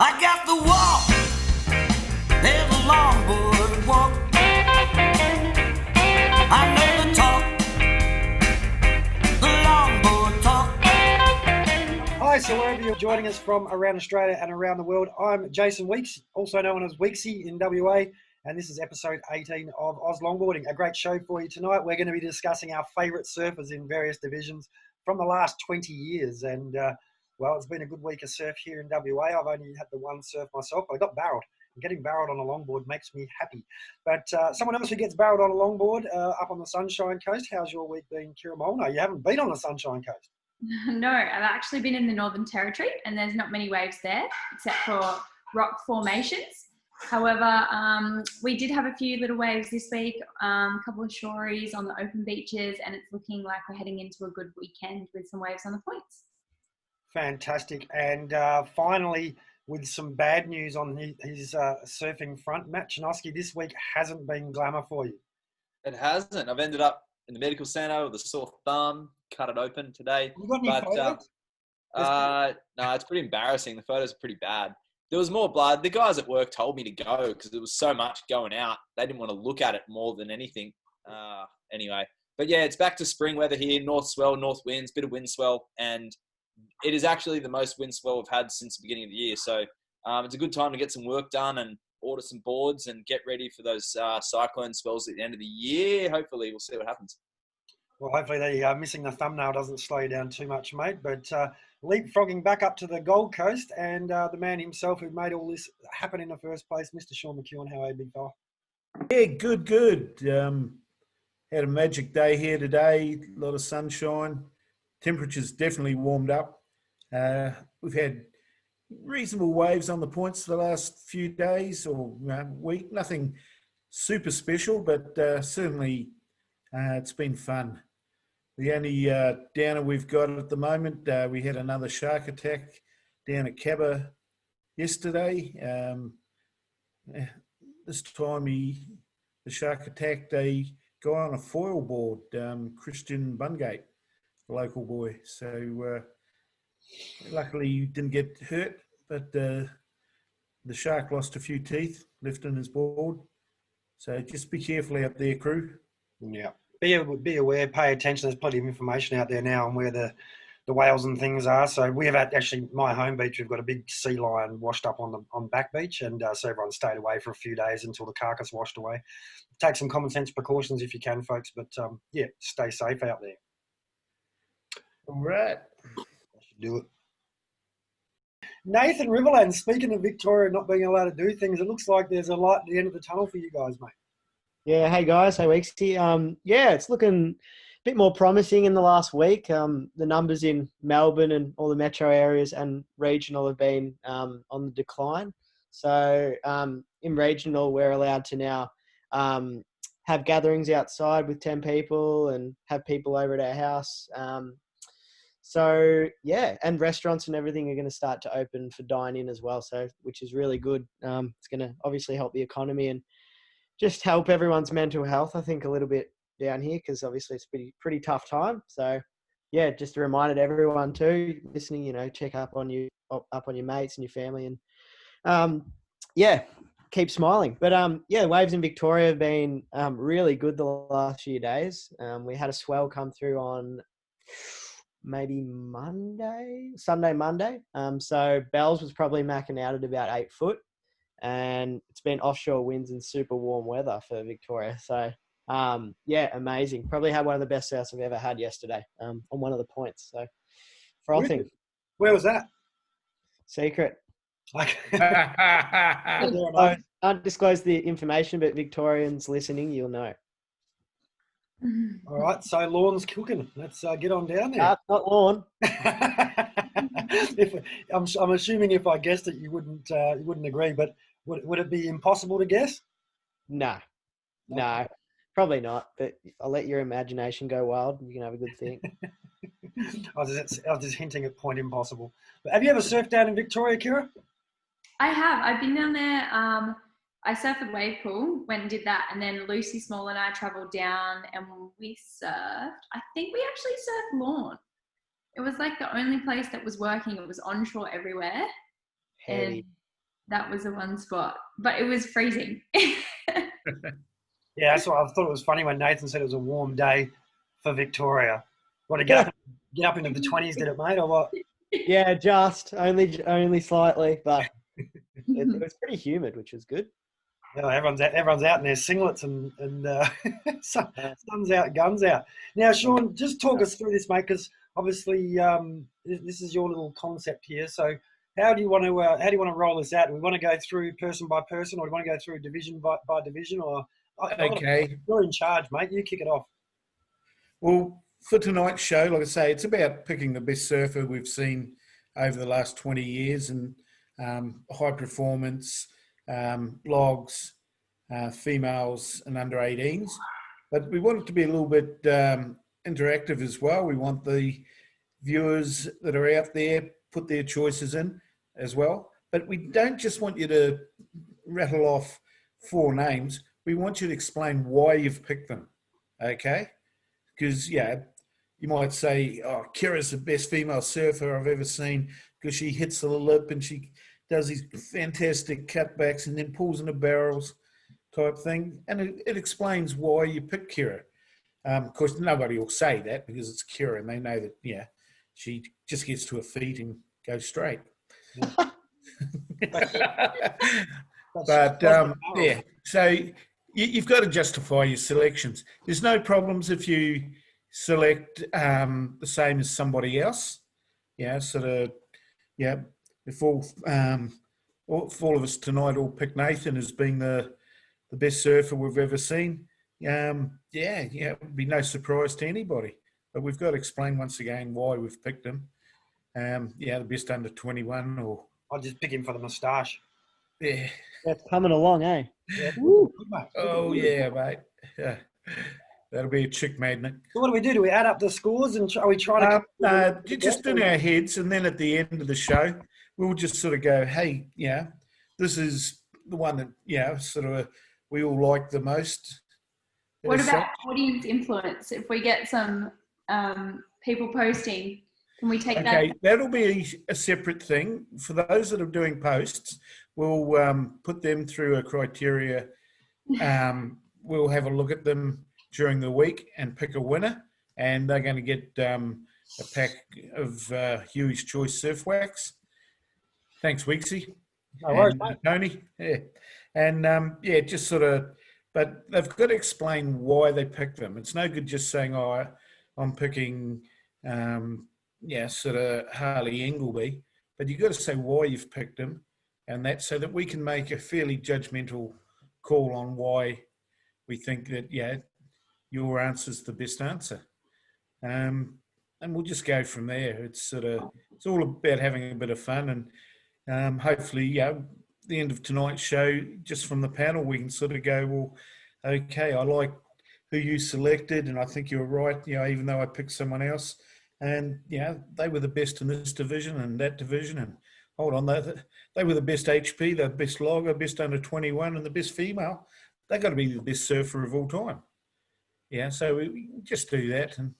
I got the walk, there's a longboard walk. I know the talk, the longboard talk. Hi, so wherever you're joining us from around Australia and around the world, I'm Jason Weeks, also known as Weeksy in WA, and this is episode 18 of Oz Longboarding. A great show for you tonight. We're going to be discussing our favourite surfers in various divisions from the last 20 years, and well, it's been a good week of surf here in WA. I've only had the one surf myself. I got barreled. Getting barreled on a longboard makes me happy. But someone else who gets barreled on a longboard up on the Sunshine Coast, how's your week been, Kira Mole? No, you haven't been on the Sunshine Coast. No, I've actually been in the Northern Territory and there's not many waves there except for rock formations. However, we did have a few little waves this week, a couple of shoreys on the open beaches, and it's looking like we're heading into a good weekend with some waves on the points. Fantastic. And finally, with some bad news on his surfing front, Matt Chinoski this week hasn't been glamour for you. It hasn't. I've ended up in the medical centre with a sore thumb, cut it open today. You got any photos? No, it's pretty embarrassing. The photos are pretty bad. There was more blood. The guys at work told me to go because there was so much going out. They didn't want to look at it more than anything. Anyway, but yeah, it's back to spring weather here. North swell, north winds, bit of wind swell, and it is actually the most wind swell we've had since the beginning of the year. So it's a good time to get some work done and order some boards and get ready for those cyclone swells at the end of the year. Hopefully, we'll see what happens. Well, hopefully the missing the thumbnail doesn't slow you down too much, mate. But leapfrogging back up to the Gold Coast and the man himself who made all this happen in the first place, Mr. Sean McEwen. How are you, big fella? Yeah, good. Had a magic day here today, a lot of sunshine. Temperatures definitely warmed up. We've had reasonable waves on the points for the last few days or week. Nothing super special, but certainly it's been fun. The only downer we've got at the moment, we had another shark attack down at Cabba yesterday. This time the shark attacked a guy on a foil board, Christian Bungate, the local boy. So luckily he didn't get hurt, but the shark lost a few teeth lifting his board. So just be careful out there, crew. Yeah. Be aware, pay attention. There's plenty of information out there now on where the whales and things are. So we have actually my home beach. We've got a big sea lion washed up on Back Beach, and so everyone stayed away for a few days until the carcass washed away. Take some common sense precautions if you can, folks. But yeah, stay safe out there. All right. I should do it. Nathan Riverland, speaking of Victoria not being allowed to do things, it looks like there's a light at the end of the tunnel for you guys, mate. Yeah, hey guys, hey Weeksy. Yeah, it's looking a bit more promising in the last week. The numbers in Melbourne and all the metro areas and regional have been on the decline. So in regional, we're allowed to now have gatherings outside with 10 people and have people over at our house. So yeah, and restaurants and everything are going to start to open for dine-in as well. So which is really good. It's going to obviously help the economy and just help everyone's mental health, I think, a little bit down here because obviously it's pretty tough time. So, yeah, just a reminder to everyone too, listening, check up on your mates and your family and, yeah, keep smiling. But, yeah, waves in Victoria have been really good the last few days. We had a swell come through on maybe Sunday, Monday. So Bells was probably macking out at about 8 foot. And it's been offshore winds and super warm weather for Victoria. So, yeah, amazing. Probably had one of the best surfs I've ever had yesterday on one of the points. So, frothing. Where was that? Secret. I can't disclose the information, but Victorians listening, you'll know. All right, so Lorne's cooking. Let's get on down there. Not Lorne. I'm assuming if I guessed it, you wouldn't agree, but would it be impossible to guess? No, probably not. But I'll let your imagination go wild. You can have a good think. I was just hinting at point impossible. But have you ever surfed down in Victoria, Kira? I have. I've been down there. I surfed at Wave Pool, went and did that, and then Lucy Small and I travelled down and we surfed. I think we actually surfed Lorne. It was like the only place that was working. It was onshore everywhere. Heavy. That was the one spot, but it was freezing. Yeah, that's what I thought. It was funny when Nathan said it was a warm day for Victoria. What, to get up into the 20s, did it, mate, or what? Yeah, just only slightly, but it was pretty humid, which was good. Yeah, everyone's out in their singlets and sun's out, guns out. Now, Sean, just talk us through this, mate, because obviously this is your little concept here. So, how do you want to roll this out? Do we want to go through person by person, or do we want to go through division by division? Or Okay. You're in charge, mate. You kick it off. Well, for tonight's show, like I say, it's about picking the best surfer we've seen over the last 20 years and high performance, logs, females and under 18s. But we want it to be a little bit interactive as well. We want the viewers that are out there put their choices in as well. But we don't just want you to rattle off 4 names. We want you to explain why you've picked them, okay? Because, yeah, you might say, oh, Kira's the best female surfer I've ever seen because she hits the lip and she does these fantastic cutbacks and then pulls in the barrels type thing. And it explains why you picked Kira. Of course, nobody will say that because it's Kira and they know that, yeah, she just gets to her feet and goes straight. But, yeah, so you've got to justify your selections. There's no problems if you select the same as somebody else. Yeah, sort of, yeah, if all of us tonight all pick Nathan as being the best surfer we've ever seen, yeah, it would be no surprise to anybody. But we've got to explain once again why we've picked him. Yeah, the best under 21 or... I'll just pick him for the moustache. Yeah. That's coming along, eh? Yeah. Oh, yeah, mate. Yeah. That'll be a chick magnet. So what do we do? Do we add up the scores and are we trying to... just in our heads, and then at the end of the show, we'll just sort of go, hey, yeah, this is the one that, yeah, sort of we all like the most. What about audience influence? If we get some people posting, can we take that? Okay, that'll be a separate thing. For those that are doing posts, we'll put them through a criteria. We'll have a look at them during the week and pick a winner, and they're going to get a pack of Huey's Choice Surf Wax. Thanks, Weeksy. No worries, and, Tony. Yeah. And, yeah, just sort of, but they've got to explain why they picked them. It's no good just saying, oh, I'm picking, yeah, sort of Harley Ingleby, but you've got to say why you've picked them, and that so that we can make a fairly judgmental call on why we think that, yeah, your answer's the best answer. And we'll just go from there. It's all about having a bit of fun, and hopefully, yeah, the end of tonight's show, just from the panel, we can sort of go, well, okay, I like who you selected, and I think you were right, you know, even though I picked someone else. And, you know, they were the best in this division and that division. And hold on, they were the best HP, the best logger, best under 21, and the best female. They've got to be the best surfer of all time. Yeah, so we just do that. And,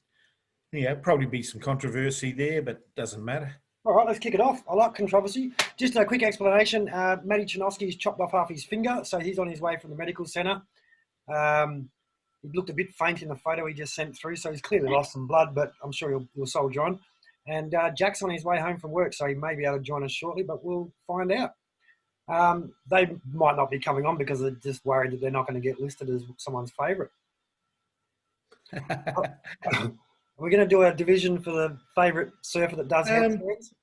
yeah, probably be some controversy there, but it doesn't matter. All right, let's kick it off. I like controversy. Just a quick explanation. Matty Chinosky's chopped off half his finger, so he's on his way from the medical centre. He looked a bit faint in the photo he just sent through, so he's clearly lost some blood, but I'm sure he'll soldier on. And Jack's on his way home from work, so he may be able to join us shortly, but we'll find out. They might not be coming on because they're just worried that they're not going to get listed as someone's favourite. We're going to do a division for the favourite surfer that does handstands.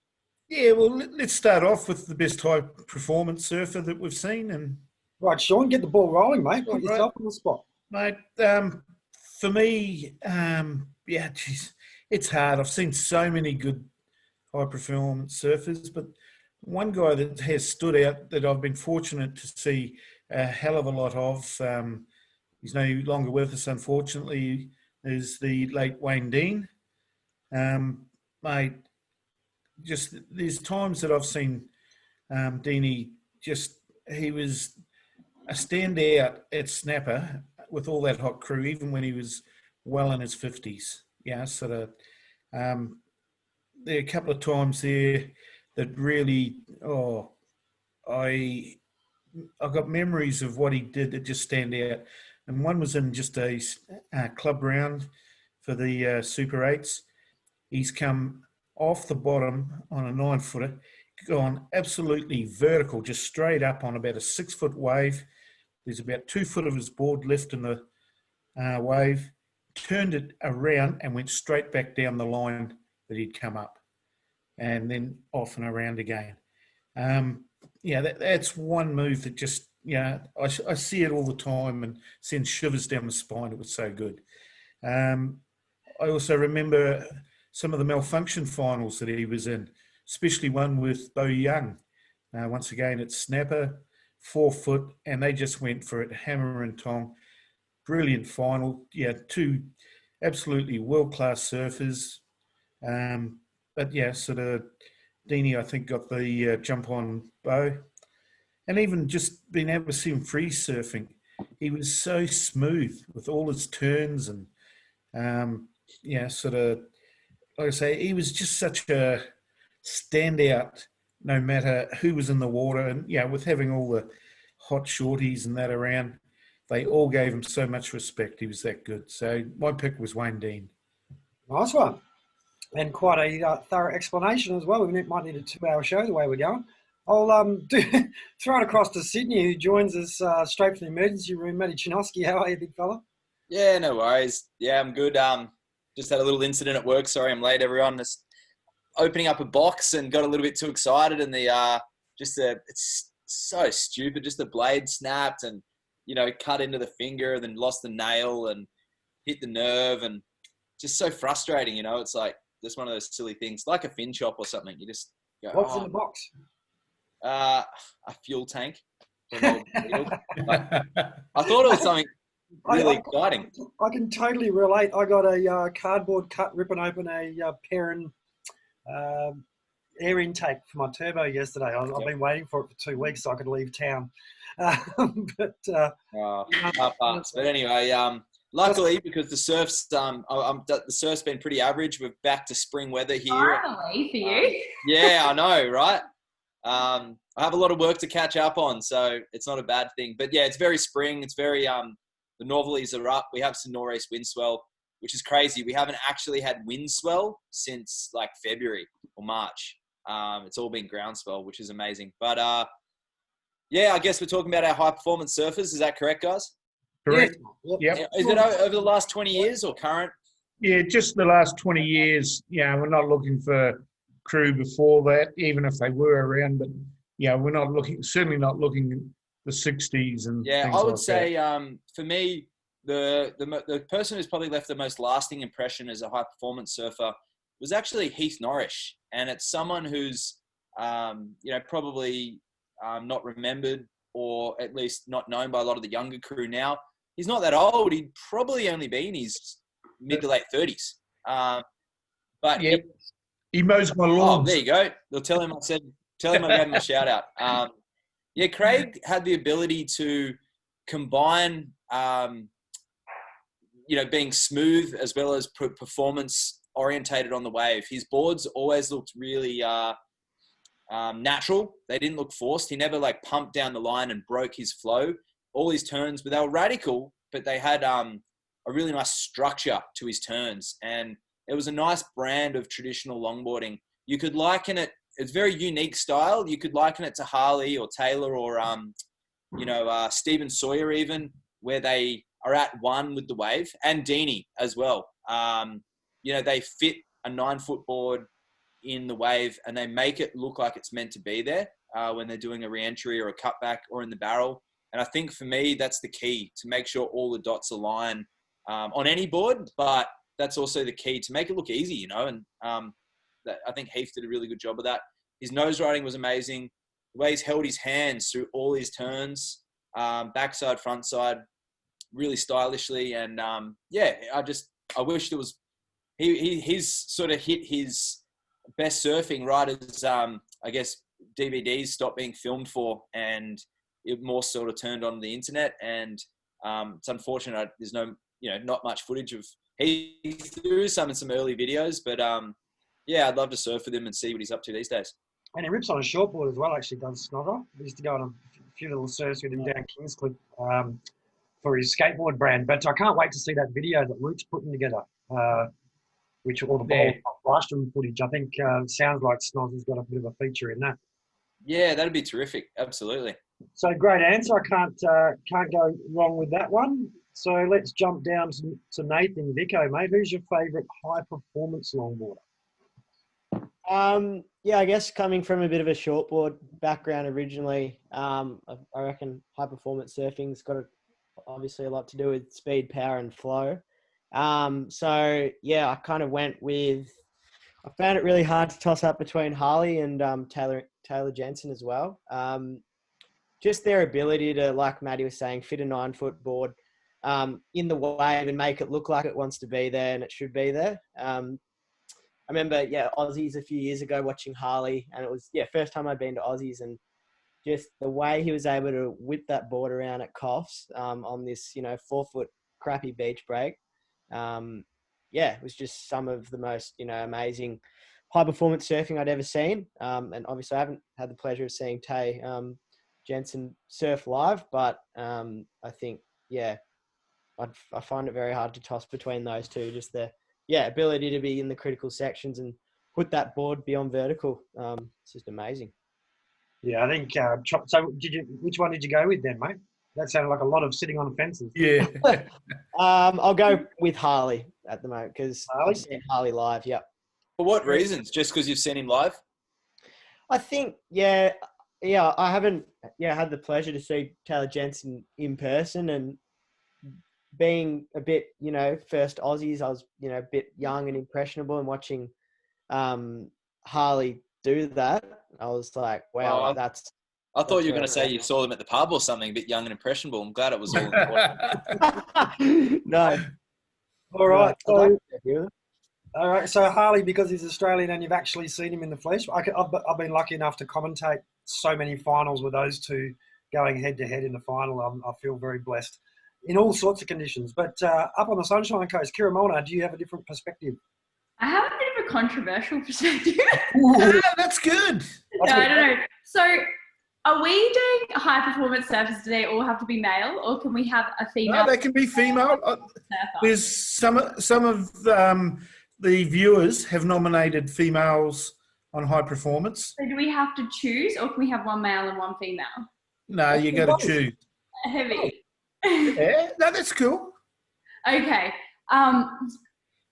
Yeah, well, let's start off with the best high performance surfer that we've seen. And right, Sean, get the ball rolling, mate. Put yourself on the spot. Mate, for me, yeah, geez, it's hard. I've seen so many good high performance surfers, but one guy that has stood out that I've been fortunate to see a hell of a lot of, he's no longer with us, unfortunately, is the late Wayne Dean. Mate, just there's times that I've seen Deanie he was a standout at snapper with all that hot crew, even when he was well in his 50s. Yeah, sort of. There are a couple of times there that really, I got memories of what he did that just stand out. And one was in just a club round for the Super 8s. He's come off the bottom on a 9-footer, gone absolutely vertical, just straight up on about a 6-foot wave. There's about 2 foot of his board left in the wave, turned it around and went straight back down the line that he'd come up, and then off and around again. That's one move that just, I see it all the time and sends shivers down the spine. It was so good. I also remember some of the malfunction finals that he was in, especially one with Bo Young. Once again, it's snapper, 4 foot, and they just went for it, hammer and tong. Brilliant final. Yeah, 2 absolutely world-class surfers. But yeah, sort of Deanie, I think, got the jump on Bo. And even just being able to see him free surfing, he was so smooth with all his turns and, sort of, like I say, he was just such a standout no matter who was in the water. And, with having all the hot shorties and that around, they all gave him so much respect. He was that good. So my pick was Wayne Dean. Nice one. And quite a thorough explanation as well. We might need a 2-hour show the way we're going. I'll throw it across to Sydney, who joins us straight from the emergency room. Matty Chinosky, how are you, big fella? Yeah, no worries. Yeah, I'm good. Just had a little incident at work. Sorry, I'm late, everyone. Just opening up a box and got a little bit too excited, and it's so stupid. Just the blade snapped and cut into the finger, and then lost the nail and hit the nerve, and just so frustrating. It's like just one of those silly things, like a fin chop or something. You just go, what's in the box? A fuel tank. I thought it was something really exciting. I can totally relate. I got a cardboard cut ripping open a Perrin air intake for my turbo yesterday. I've been waiting for it for 2 weeks so I could leave town. But anyway, luckily, because the surf's been pretty average. We're back to spring weather here. Finally for you. Yeah, I know, right? I have a lot of work to catch up on, so it's not a bad thing. But yeah, it's very spring. It's very the northerlies are up. We have some nor'east wind swell, which is crazy. We haven't actually had wind swell since like February or March. It's all been ground swell, which is amazing. But I guess we're talking about our high performance surfers. Is that correct, guys? Correct. Yep. Is it over the last 20 years or current? Yeah, just the last 20 years. We're not looking for crew before that, even if they were around. But we're certainly not looking at the 60s and things I would like say that. For me, the person who's probably left the most lasting impression as a high performance surfer was actually Heath Norrish, and it's someone who's probably not remembered, or at least not known by a lot of the younger crew now. He's not that old. He'd probably only be in his mid to late 30s. But he mows my lawns. Oh, there you go. They'll tell him I gave him a shout out. Craig had the ability to combine, being smooth as well as performance orientated on the wave. His boards always looked really natural. They didn't look forced. He never pumped down the line and broke his flow. All his turns, but they were radical, but they had a really nice structure to his turns. And it was a nice brand of traditional longboarding. You could liken it, it's very unique style. You could liken it to Harley or Taylor or, Stephen Sawyer even, where they are at one with the wave, and Deanie as well. They fit a 9-foot board in the wave and they make it look like it's meant to be there when they're doing a re-entry or a cutback or in the barrel. And I think for me, that's the key, to make sure all the dots align on any board, but that's also the key to make it look easy, and I think Heath did a really good job of that. His nose riding was amazing. The way he's held his hands through all his turns, backside, frontside, really stylishly. And I wish there was, he's sort of hit his best surfing right as, DVDs stopped being filmed for, and it more sort of turned on the internet. And it's unfortunate there's not much footage of Heath. There is some early videos, but I'd love to surf with him and see what he's up to these days. And he rips on a shortboard as well, actually, does Snodder. We used to go on a few little surfs with him down Kingscliff for his skateboard brand. But I can't wait to see that video that Luke's putting together, which all the Blystrom footage. I think sounds like Snoz has got a bit of a feature in that. Yeah, that'd be terrific. Absolutely. So great answer. I can't go wrong with that one. So let's jump down to Nathan Vico, mate. Who's your favourite high performance longboarder? Yeah, I guess coming from a bit of a shortboard background originally, I reckon high performance surfing's got obviously a lot to do with speed, power, and flow. So yeah, I kind of went with. I found it really hard to toss up between Harley and Taylor Jensen as well. Just their ability to, like Maddie was saying, fit a 9-foot board in the wave and make it look like it wants to be there and it should be there. I remember, Aussies a few years ago watching Harley, and it was, first time I'd been to Aussies, and just the way he was able to whip that board around at Coffs on this, 4-foot crappy beach break. It was just some of the most, amazing high performance surfing I'd ever seen. And obviously I haven't had the pleasure of seeing Tay Jensen surf live, but I think, I find it very hard to toss between those two. Just the ability to be in the critical sections and put that board beyond vertical. It's just amazing. Yeah, I think. So, which one did you go with then, mate? That sounded like a lot of sitting on fences. Yeah. I'll go with Harley at the moment because I've seen Harley live. Yep. For what reasons? Just because you've seen him live? I think, I haven't had the pleasure to see Taylor Jensen in person, and being a bit, first Aussies, I was, a bit young and impressionable, and watching Harley do that, I was like, wow, that's... I thought you were going to say you saw them at the pub or something, a bit young and impressionable. I'm glad it was all No. All right. All right. So Harley, because he's Australian and you've actually seen him in the flesh, I've been lucky enough to commentate so many finals with those two going head to head in the final. I feel very blessed in all sorts of conditions. But up on the Sunshine Coast, Kira Molnar, do you have a different perspective? I have a bit of a controversial perspective. That's good. I don't know. So are we doing high performance surfers? Do they all have to be male, or can we have a female? No, they can be female. There's some of the viewers have nominated females on high performance. So do we have to choose, or can we have one male and one female? No, you got to choose. Heavy. Yeah, no, that's cool. Okay.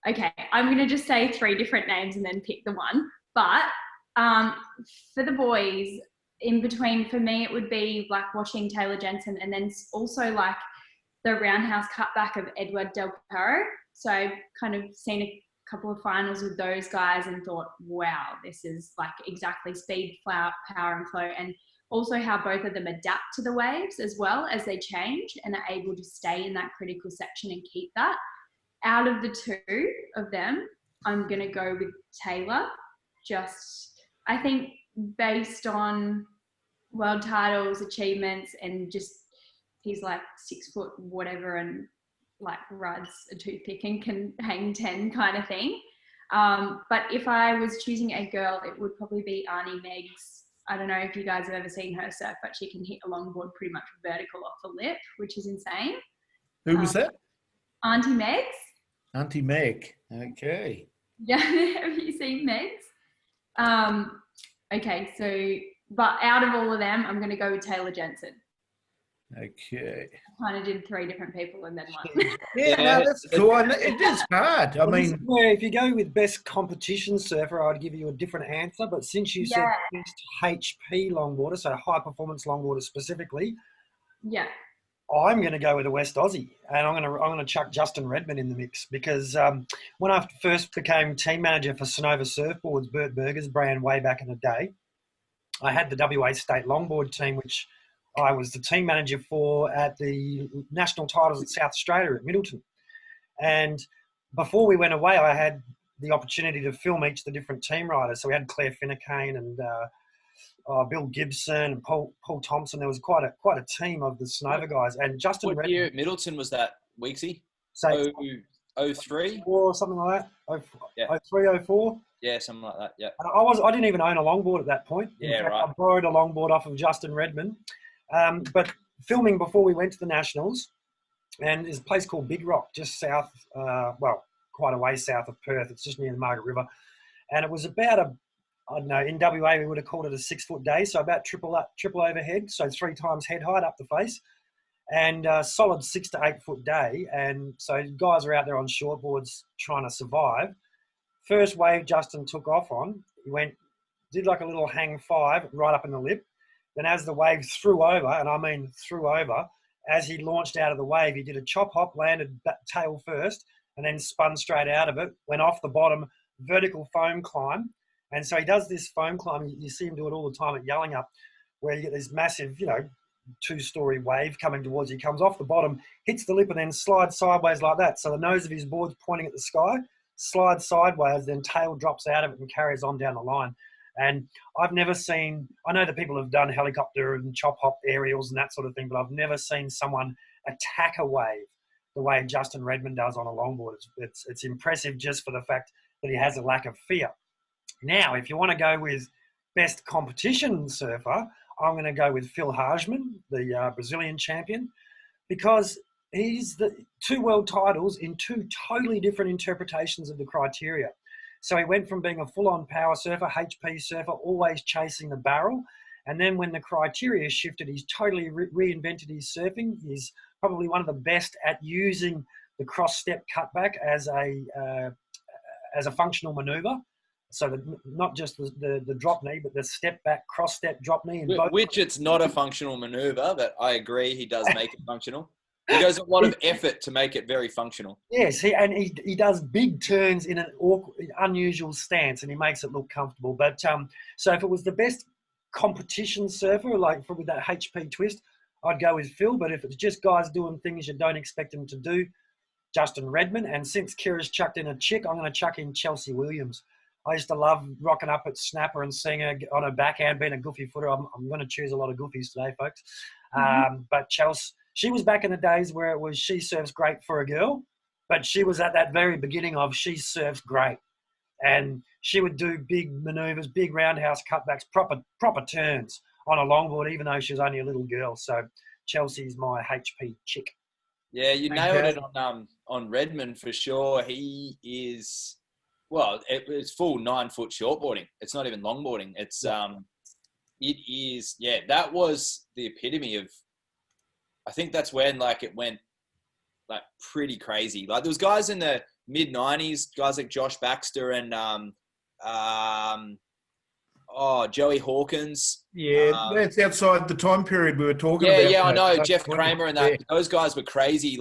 Okay. I'm going to just say 3 different names and then pick the one. But for the boys, in between, for me, it would be like watching Taylor Jensen, and then also like the roundhouse cutback of Edward Del Perro. So I've kind of seen a couple of finals with those guys and thought, wow, this is like exactly speed, power and flow. And also how both of them adapt to the waves as well as they change and are able to stay in that critical section and keep that. Out of the 2 of them, I'm going to go with Taylor. I think based on world titles, achievements, and just he's like 6 foot whatever and like rides a toothpick and can hang 10 kind of thing. But if I was choosing a girl, it would probably be Arnie Meggs. I don't know if you guys have ever seen her surf, but she can hit a longboard pretty much vertical off the lip, which is insane. Who was that? Auntie Meggs. Auntie Meg. Okay. Yeah, have you seen Meggs? Okay, so, but out of all of them, I'm going to go with Taylor Jensen. Okay. I kind of did 3 different people and then one. Yeah, no, that's cool. It is hard. I mean, if you go with best competition surfer, I'd give you a different answer. But since you said best HP longboarder, so high performance longboarder specifically, I'm going to go with a West Aussie, and I'm going to chuck Justin Redmond in the mix because when I first became team manager for Sonova Surfboards, Bert Berger's brand, way back in the day, I had the WA State Longboard team, which I was the team manager for at the national titles at South Australia at Middleton. And before we went away, I had the opportunity to film each of the different team riders. So we had Claire Finnecane and Bill Gibson and Paul Thompson. There was quite a team of the Sonova guys. And Justin What year at Middleton was that, Weeksy? So 03? or something like that. Yeah. 03, 04. Yeah, something like that. Yeah. And I didn't even own a longboard at that point. In fact, right. I borrowed a longboard off of Justin Redmond. But filming before we went to the Nationals, and there's a place called Big Rock, just south, quite a way south of Perth. It's just near the Margaret River. And it was about I don't know, in WA we would have called it a 6 foot day, so about triple overhead, so 3 times head height up the face, and solid 6 to 8 foot day. And so guys are out there on shortboards trying to survive. First wave Justin took off on, he did like a little hang 5 right up in the lip. Then as the wave threw over, and I mean threw over, as he launched out of the wave, he did a chop hop, landed tail first, and then spun straight out of it, went off the bottom, vertical foam climb. And so he does this foam climb. You see him do it all the time at Yellingup, where you get this massive, 2-story wave coming towards you. He comes off the bottom, hits the lip, and then slides sideways like that. So the nose of his board's pointing at the sky, slides sideways, then tail drops out of it and carries on down the line. And I've never seen, I know that people have done helicopter and chop hop aerials and that sort of thing, but I've never seen someone attack a wave the way Justin Redmond does on a longboard. It's impressive just for the fact that he has a lack of fear. Now, if you want to go with best competition surfer, I'm going to go with Phil Hajman, the Brazilian champion, because he's the 2 world titles in 2 totally different interpretations of the criteria. So he went from being a full-on power surfer, HP surfer, always chasing the barrel. And then when the criteria shifted, he's totally reinvented his surfing. He's probably one of the best at using the cross-step cutback as a functional maneuver. So not just the drop knee, but the step back, cross-step, drop knee. Which it's not a functional maneuver, but I agree he does make it functional. He goes a lot of effort to make it very functional. Yes, he does big turns in an unusual stance, and he makes it look comfortable. But so if it was the best competition surfer, like with that HP twist, I'd go with Phil. But if it's just guys doing things you don't expect them to do, Justin Redmond. And since Kira's chucked in a chick, I'm going to chuck in Chelsea Williams. I used to love rocking up at Snapper and seeing her on her backhand, being a goofy footer. I'm going to choose a lot of goofies today, folks. But Chelsea, she was back in the days where it was she serves great for a girl, but she was at that very beginning of she serves great. And she would do big maneuvers, big roundhouse cutbacks, proper turns on a longboard, even though she was only a little girl. So Chelsea's my HP chick. Yeah, you nailed it on Redmond for sure. He is, well, it's full 9 foot shortboarding. It's not even longboarding. It's it is, yeah, that was the epitome of, I think that's when it went pretty crazy. Like there was guys in the mid 90s, guys like Josh Baxter and Joey Hawkins. Yeah, that's outside the time period we were talking about. Yeah, I know. Jeff Kramer and that. Yeah. Those guys were crazy.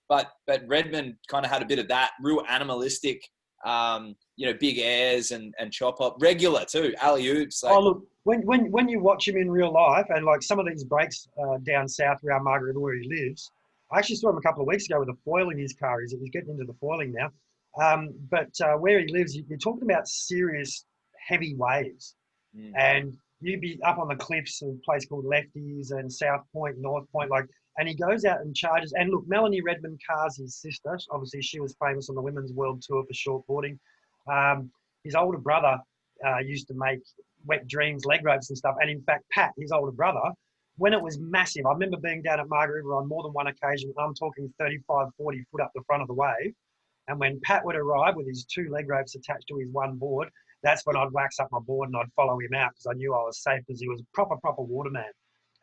But Redmond kind of had a bit of that, real animalistic, big airs and chop up, regular too, alley oops. Look, when you watch him in real life, and like some of these breaks down south around Margaret River where he lives, I actually saw him a couple of weeks ago with a foil in his car. He's getting into the foiling now. But where he lives, you're talking about serious heavy waves. And you'd be up on the cliffs of a place called Lefties and South Point, North Point, and he goes out and charges. And look, Melanie Redmond Carr's his sister. Obviously, she was famous on the Women's World Tour for shortboarding. His older brother used to make wet dreams, leg ropes and stuff. And in fact, Pat, his older brother, when it was massive, I remember being down at Margaret River on more than one occasion. I'm talking 35, 40 foot up the front of the wave. And when Pat would arrive with his 2 leg ropes attached to his one board, that's when I'd wax up my board and I'd follow him out because I knew I was safe because he was a proper waterman.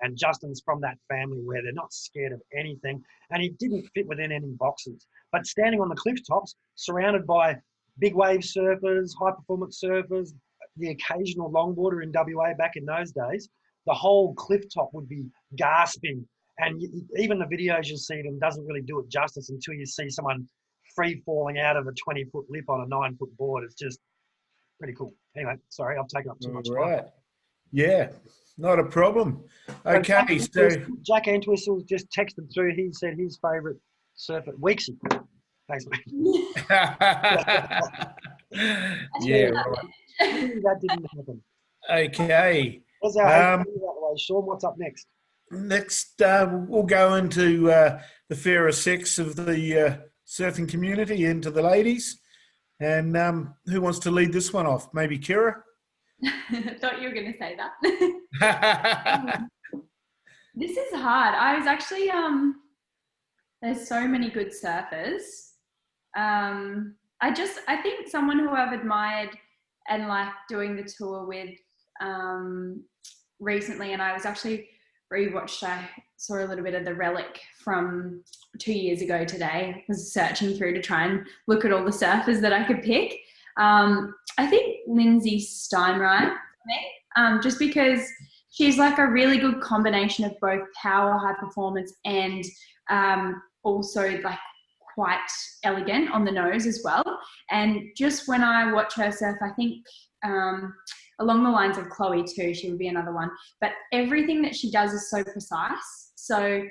And Justin's from that family where they're not scared of anything. And he didn't fit within any boxes. But standing on the cliff tops, surrounded by big wave surfers, high-performance surfers, the occasional longboarder in WA back in those days, the whole cliff top would be gasping. And even the videos you see them doesn't really do it justice until you see someone free falling out of a 20-foot lip on a 9-foot board. It's just pretty cool. Anyway, sorry, I've taken up too much time. Yeah, not a problem. Okay, so Jack Entwistle just texted through. He said his favourite surfer, Weeksy. Thanks, mate. Yeah, right. That didn't happen. Okay. What's our way, Sean? What's up next? Next, we'll go into the fairer sex of the surfing community and to the ladies. And who wants to lead this one off? Maybe Kira? I thought you were going to say that. This is hard. I was actually, there's so many good surfers. I think someone who I've admired and liked doing the tour with recently, and I was actually I saw a little bit of the relic from 2 years ago today. I was searching through to try and look at all the surfers that I could pick. I think Lindsay Steinwright for me, just because she's like a really good combination of both power, high performance, and also like quite elegant on the nose as well. And just when I watch her surf, I think along the lines of Chloe too, she would be another one. But everything that she does is so precise. So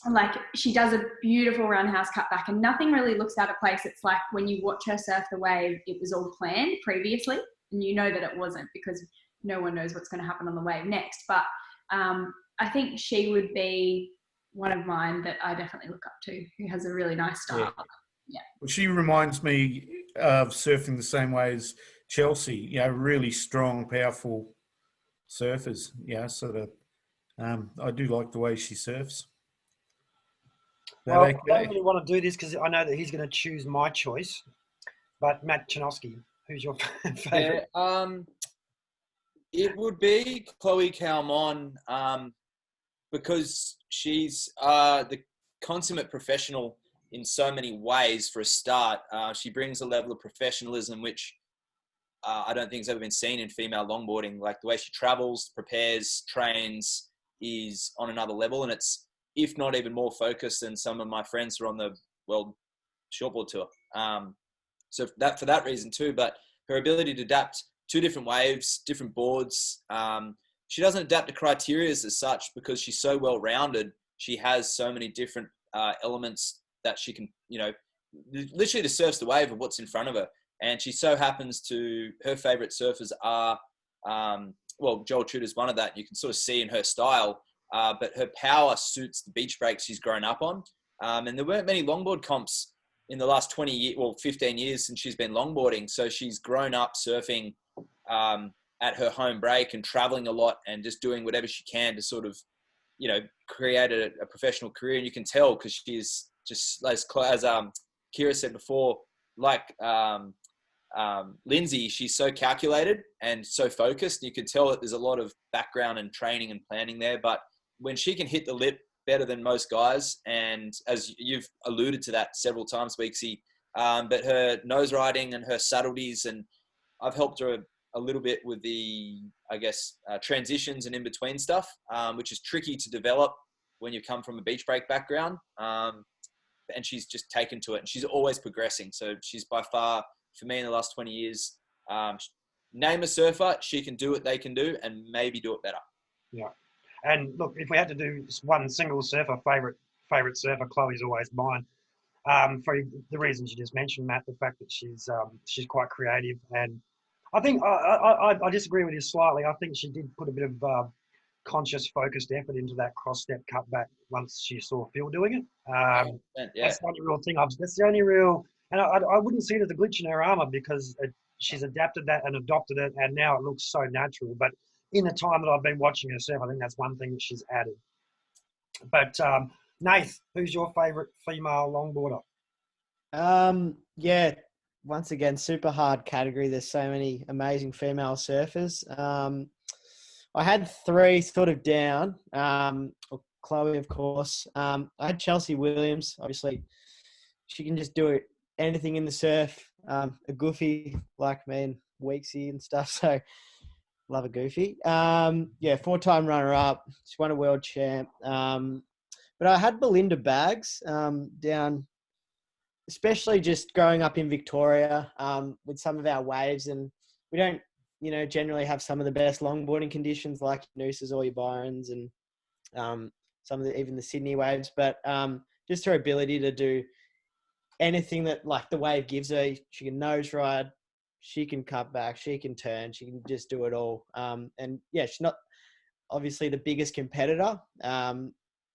like she does a beautiful roundhouse cutback and nothing really looks out of place. It's like when you watch her surf the wave, it was all planned previously and you know that it wasn't because no one knows what's going to happen on the wave next. But I think she would be one of mine that I definitely look up to, who has a really nice style. Yeah. Well, she reminds me of surfing the same way as Chelsea, really strong, powerful surfers. I do like the way she surfs. Well, I don't really want to do this because I know that he's going to choose my choice. But Matt Chinosky, who's your favourite? It would be Chloe Calmon because she's the consummate professional in so many ways. For a start, she brings a level of professionalism which I don't think has ever been seen in female longboarding. Like the way she travels, prepares, trains is on another level, and it's, if not even more focused than some of my friends who are on the World Shortboard Tour. So for that reason too, but her ability to adapt to different waves, different boards. She doesn't adapt to criteria as such because she's so well-rounded. She has so many different elements that she can, literally just surfs the wave of what's in front of her. And she so happens to, her favorite surfers are, Joel Tudor's one of that. You can sort of see in her style, but her power suits the beach breaks she's grown up on. And there weren't many longboard comps in the last 15 years since she's been longboarding. So she's grown up surfing at her home break and traveling a lot and just doing whatever she can to sort of, create a professional career. And you can tell because she's just, as Kira said before, like Lindsay, she's so calculated and so focused. You can tell that there's a lot of background and training and planning there. But when she can hit the lip better than most guys, and as you've alluded to that several times, Weeksy, but her nose riding and her subtleties, and I've helped her a little bit with the, transitions and in-between stuff, which is tricky to develop when you come from a beach break background. And she's just taken to it, and she's always progressing. So she's by far, for me in the last 20 years, name a surfer, she can do what they can do and maybe do it better. Yeah. And look, if we had to do one single surfer, favorite surfer, Chloe's always mine. For the reasons you just mentioned, Matt, the fact that she's quite creative, and I think I disagree with you slightly. I think she did put a bit of conscious, focused effort into that cross-step cutback once she saw Phil doing it. That's the only real thing. That's the only real, and I wouldn't see it as a glitch in her armour because she's adapted that and adopted it, and now it looks so natural. But in the time that I've been watching her surf, I think that's one thing that she's added. But Nath, who's your favourite female longboarder? Once again, super hard category. There's so many amazing female surfers. I had three sort of down. Chloe, of course. I had Chelsea Williams. Obviously, she can just do anything in the surf. A goofy like me and Weeksy and stuff. So love a goofy. 4-time runner-up. She won a world champ. But I had Belinda Baggs down, especially just growing up in Victoria with some of our waves. And we don't, generally have some of the best longboarding conditions like Noosa's or your Byrons and some of even the Sydney waves. But just her ability to do anything that like the wave gives her. She can nose ride, she can cut back, she can turn, she can just do it all. She's not obviously the biggest competitor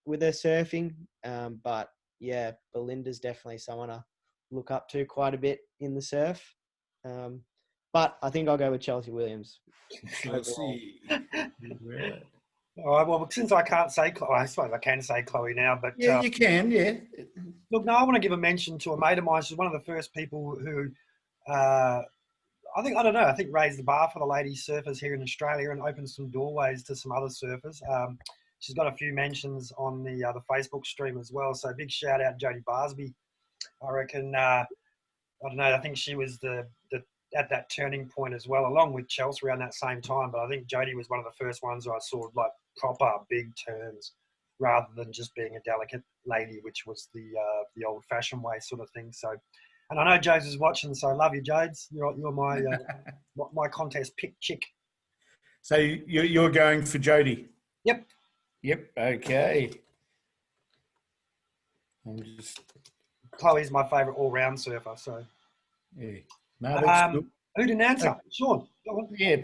with her surfing. But yeah, Belinda's definitely someone look up to quite a bit in the surf. But I think I'll go with Chelsea Williams. Chelsea. Right. All right, well, since I can't say Chloe, I suppose I can say Chloe now, but Yeah, you can, yeah. look, no, I want to give a mention to a mate of mine. She's one of the first people who, I think raised the bar for the ladies surfers here in Australia and opened some doorways to some other surfers. She's got a few mentions on the Facebook stream as well. So big shout out Jodie Barsby. I reckon, I think she was at that turning point as well, along with Chelsea around that same time. But I think Jodie was one of the first ones I saw like proper big turns rather than just being a delicate lady, which was the old-fashioned way sort of thing. So, and I know Jodes is watching, so I love you, Jodes. You're my my contest pick chick. So you're going for Jodie? Yep. Okay. Chloe's my favourite all-round surfer. So. Yeah. No, that's good. Who didn't answer? Sean. Go on. Yeah.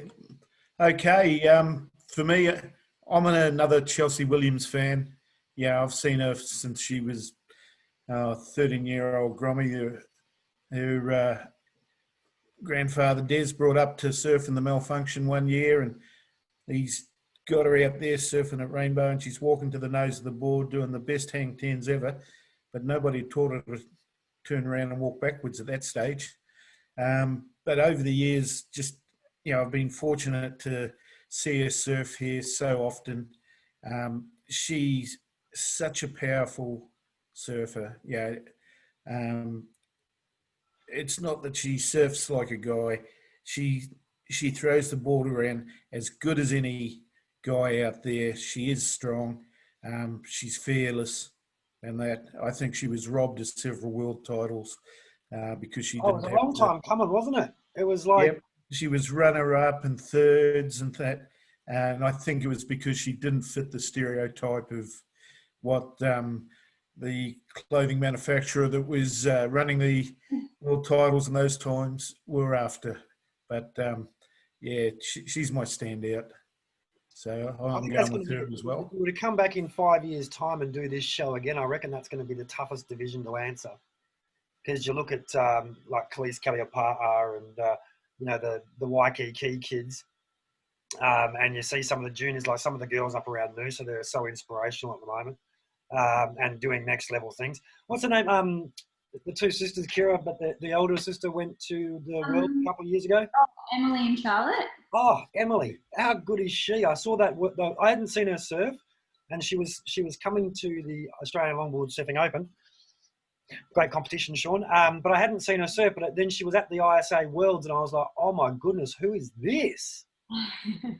Okay. For me, I'm another Chelsea Williams fan. Yeah, I've seen her since she was 13-year-old Grommy. Her grandfather Des brought up to surf in the Malfunction one year, and he's got her out there surfing at Rainbow, and she's walking to the nose of the board doing the best hang tens ever, but nobody taught her to turn around and walk backwards at that stage. But over the years, I've been fortunate to see her surf here so often. She's such a powerful surfer. Yeah. It's not that she surfs like a guy. She throws the board around as good as any guy out there. She is strong. She's fearless. And that, I think she was robbed of several world titles because she didn't. It was a long time coming, wasn't it? It was like... Yep. She was runner-up and thirds and that. And I think it was because she didn't fit the stereotype of what the clothing manufacturer that was running the world titles in those times were after. But, she's my standout. So I'm going with her as well. If we were to come back in 5 years' time and do this show again, I reckon that's going to be the toughest division to answer. Because you look at like Khalees Kaliapaa and, the Waikiki kids, and you see some of the juniors, like some of the girls up around Noosa, they're so inspirational at the moment and doing next level things. What's her name? The two sisters, Kira, but the older sister went to the World a couple of years ago. Emily and Charlotte. Oh, Emily, how good is she? I saw that. I hadn't seen her surf, and she was coming to the Australian Longboard Surfing Open. Great competition, Sean. But I hadn't seen her surf. But then she was at the ISA Worlds, and I was like, oh my goodness, who is this?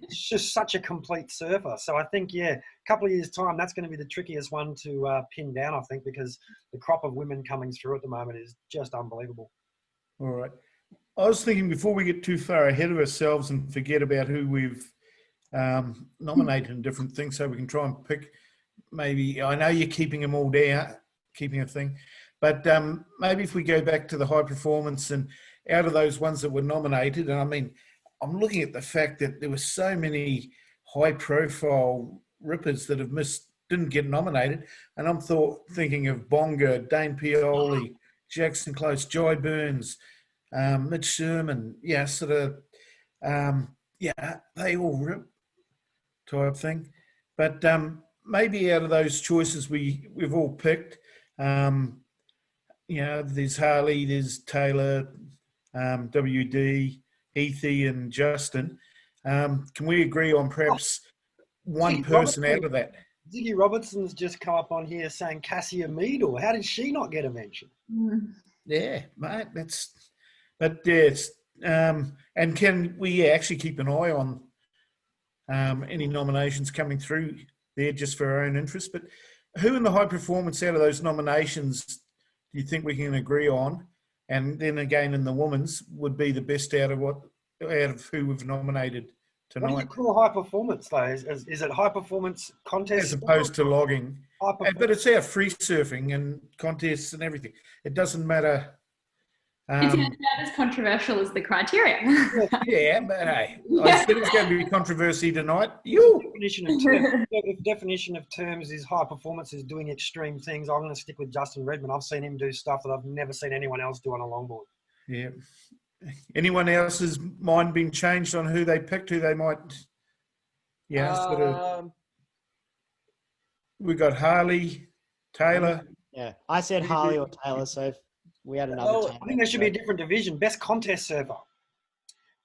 It's just such a complete surfer. So I think, a couple of years' time, that's going to be the trickiest one to pin down, I think, because the crop of women coming through at the moment is just unbelievable. All right. I was thinking before we get too far ahead of ourselves and forget about who we've nominated and different things, so we can try and pick maybe, I know you're keeping them all down, keeping a thing, but maybe if we go back to the high performance and out of those ones that were nominated, and I mean, I'm looking at the fact that there were so many high-profile rippers that have didn't get nominated, and I'm thinking of Bonga, Dane Pioli, Jackson Close, Jai Burns, Mitch Sherman, they all rip type thing. But maybe out of those choices we've all picked, there's Harley, there's Taylor, WD, Heathy and Justin. Can we agree on perhaps one person out of that? Ziggy Robertson's just come up on here saying Cassia Meadle. How did she not get a mention? Yeah, mate, and can we actually keep an eye on any nominations coming through there just for our own interest? But who in the high performance out of those nominations do you think we can agree on? And then again, in the women's, would be the best out of who we've nominated tonight. What do you call high performance, though? Is it high performance contest? As opposed to logging. But it's our free surfing and contests and everything. It doesn't matter It's Um, not as controversial as the criteria. yeah, but hey, I Yeah. said it was going to be controversy tonight. Definition of terms. If definition of terms is high performance is doing extreme things, I'm going to stick with Justin Redmond. I've seen him do stuff that I've never seen anyone else do on a longboard. Yeah. Anyone else's mind been changed on who they picked, who they might? Yeah, sort of. We got Harley, Taylor. Yeah, I said Harley or Taylor, so if we had another Oh, team. I think there should be a different division. Best contest surfer.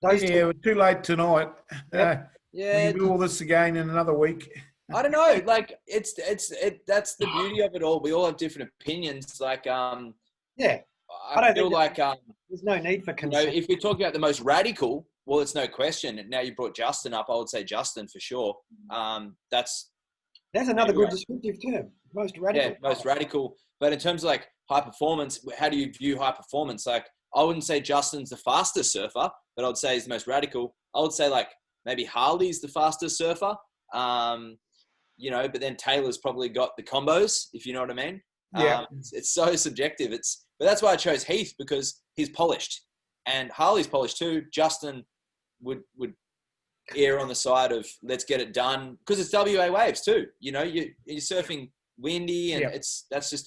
Those Yeah, two. we're too late tonight. Yep. We yeah. can do all this again in another week. I don't know. Like it's that's the beauty of it all. We all have different opinions. Like Yeah, I I don't feel think like there's no need for you know, consent. if we're talking about the most radical, well, it's no question. And now you brought Justin up, I would say Justin for sure. That's That's another Anyway. good descriptive term. Most radical. yeah, most radical. But in terms of like high performance, how do you view high performance? Like I wouldn't say Justin's the fastest surfer, but I would say he's the most radical. I would say like maybe Harley's the fastest surfer. You know, but then Taylor's probably got the combos, if you know what I mean. Yeah. It's so subjective. But that's why I chose Heath, because he's polished, and Harley's polished too. Justin would err on the side of let's get it done, because it's WA waves too. You know, you're surfing windy, and Yeah.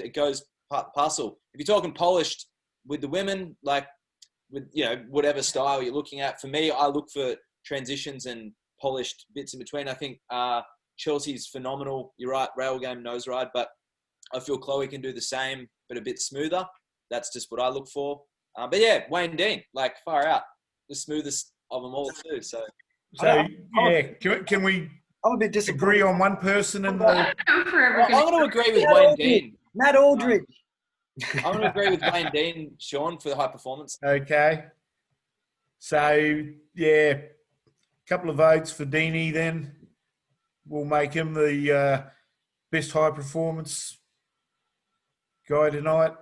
it goes part and parcel. If you're talking polished with the women, like with, you know, whatever style you're looking at, for me, I look for transitions and polished bits in between. I think Chelsea's phenomenal. You're right, rail game, nose ride, but I feel Chloe can do the same, but a bit smoother. That's just what I look for. But yeah, Wayne Dean, like far out, the smoothest of them all too. So So, yeah, can we I'm a bit agree disappointed. on one person in I the... don't know if we're ever I'm going going to agree with Matt Wayne Aldridge. Dean. Matt Aldridge. I'm going to agree with Wayne Dean, Sean, for the high performance. Okay. So, yeah, a couple of votes for Deanie then. We'll make him the best high performance guy tonight.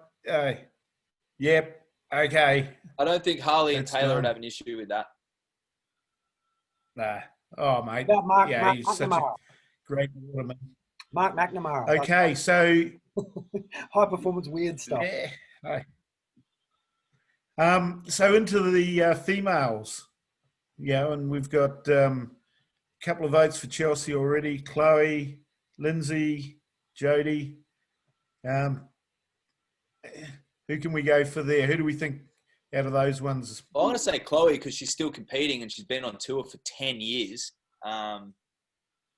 Yep. Okay. I don't think Harley and That's Taylor would done. have an issue with that. Nah. Oh, mate. About Mark Yeah, he's such a McNamara. great waterman. Mark McNamara. Okay, so High performance weird stuff. yeah. Hey. So into the females, yeah, and we've got a couple of votes for Chelsea already. Chloe, Lindsay, Jodie. Who can we go for there? Who do we think out of those ones? Well, I'm going to say Chloe, because she's still competing and she's been on tour for 10 years.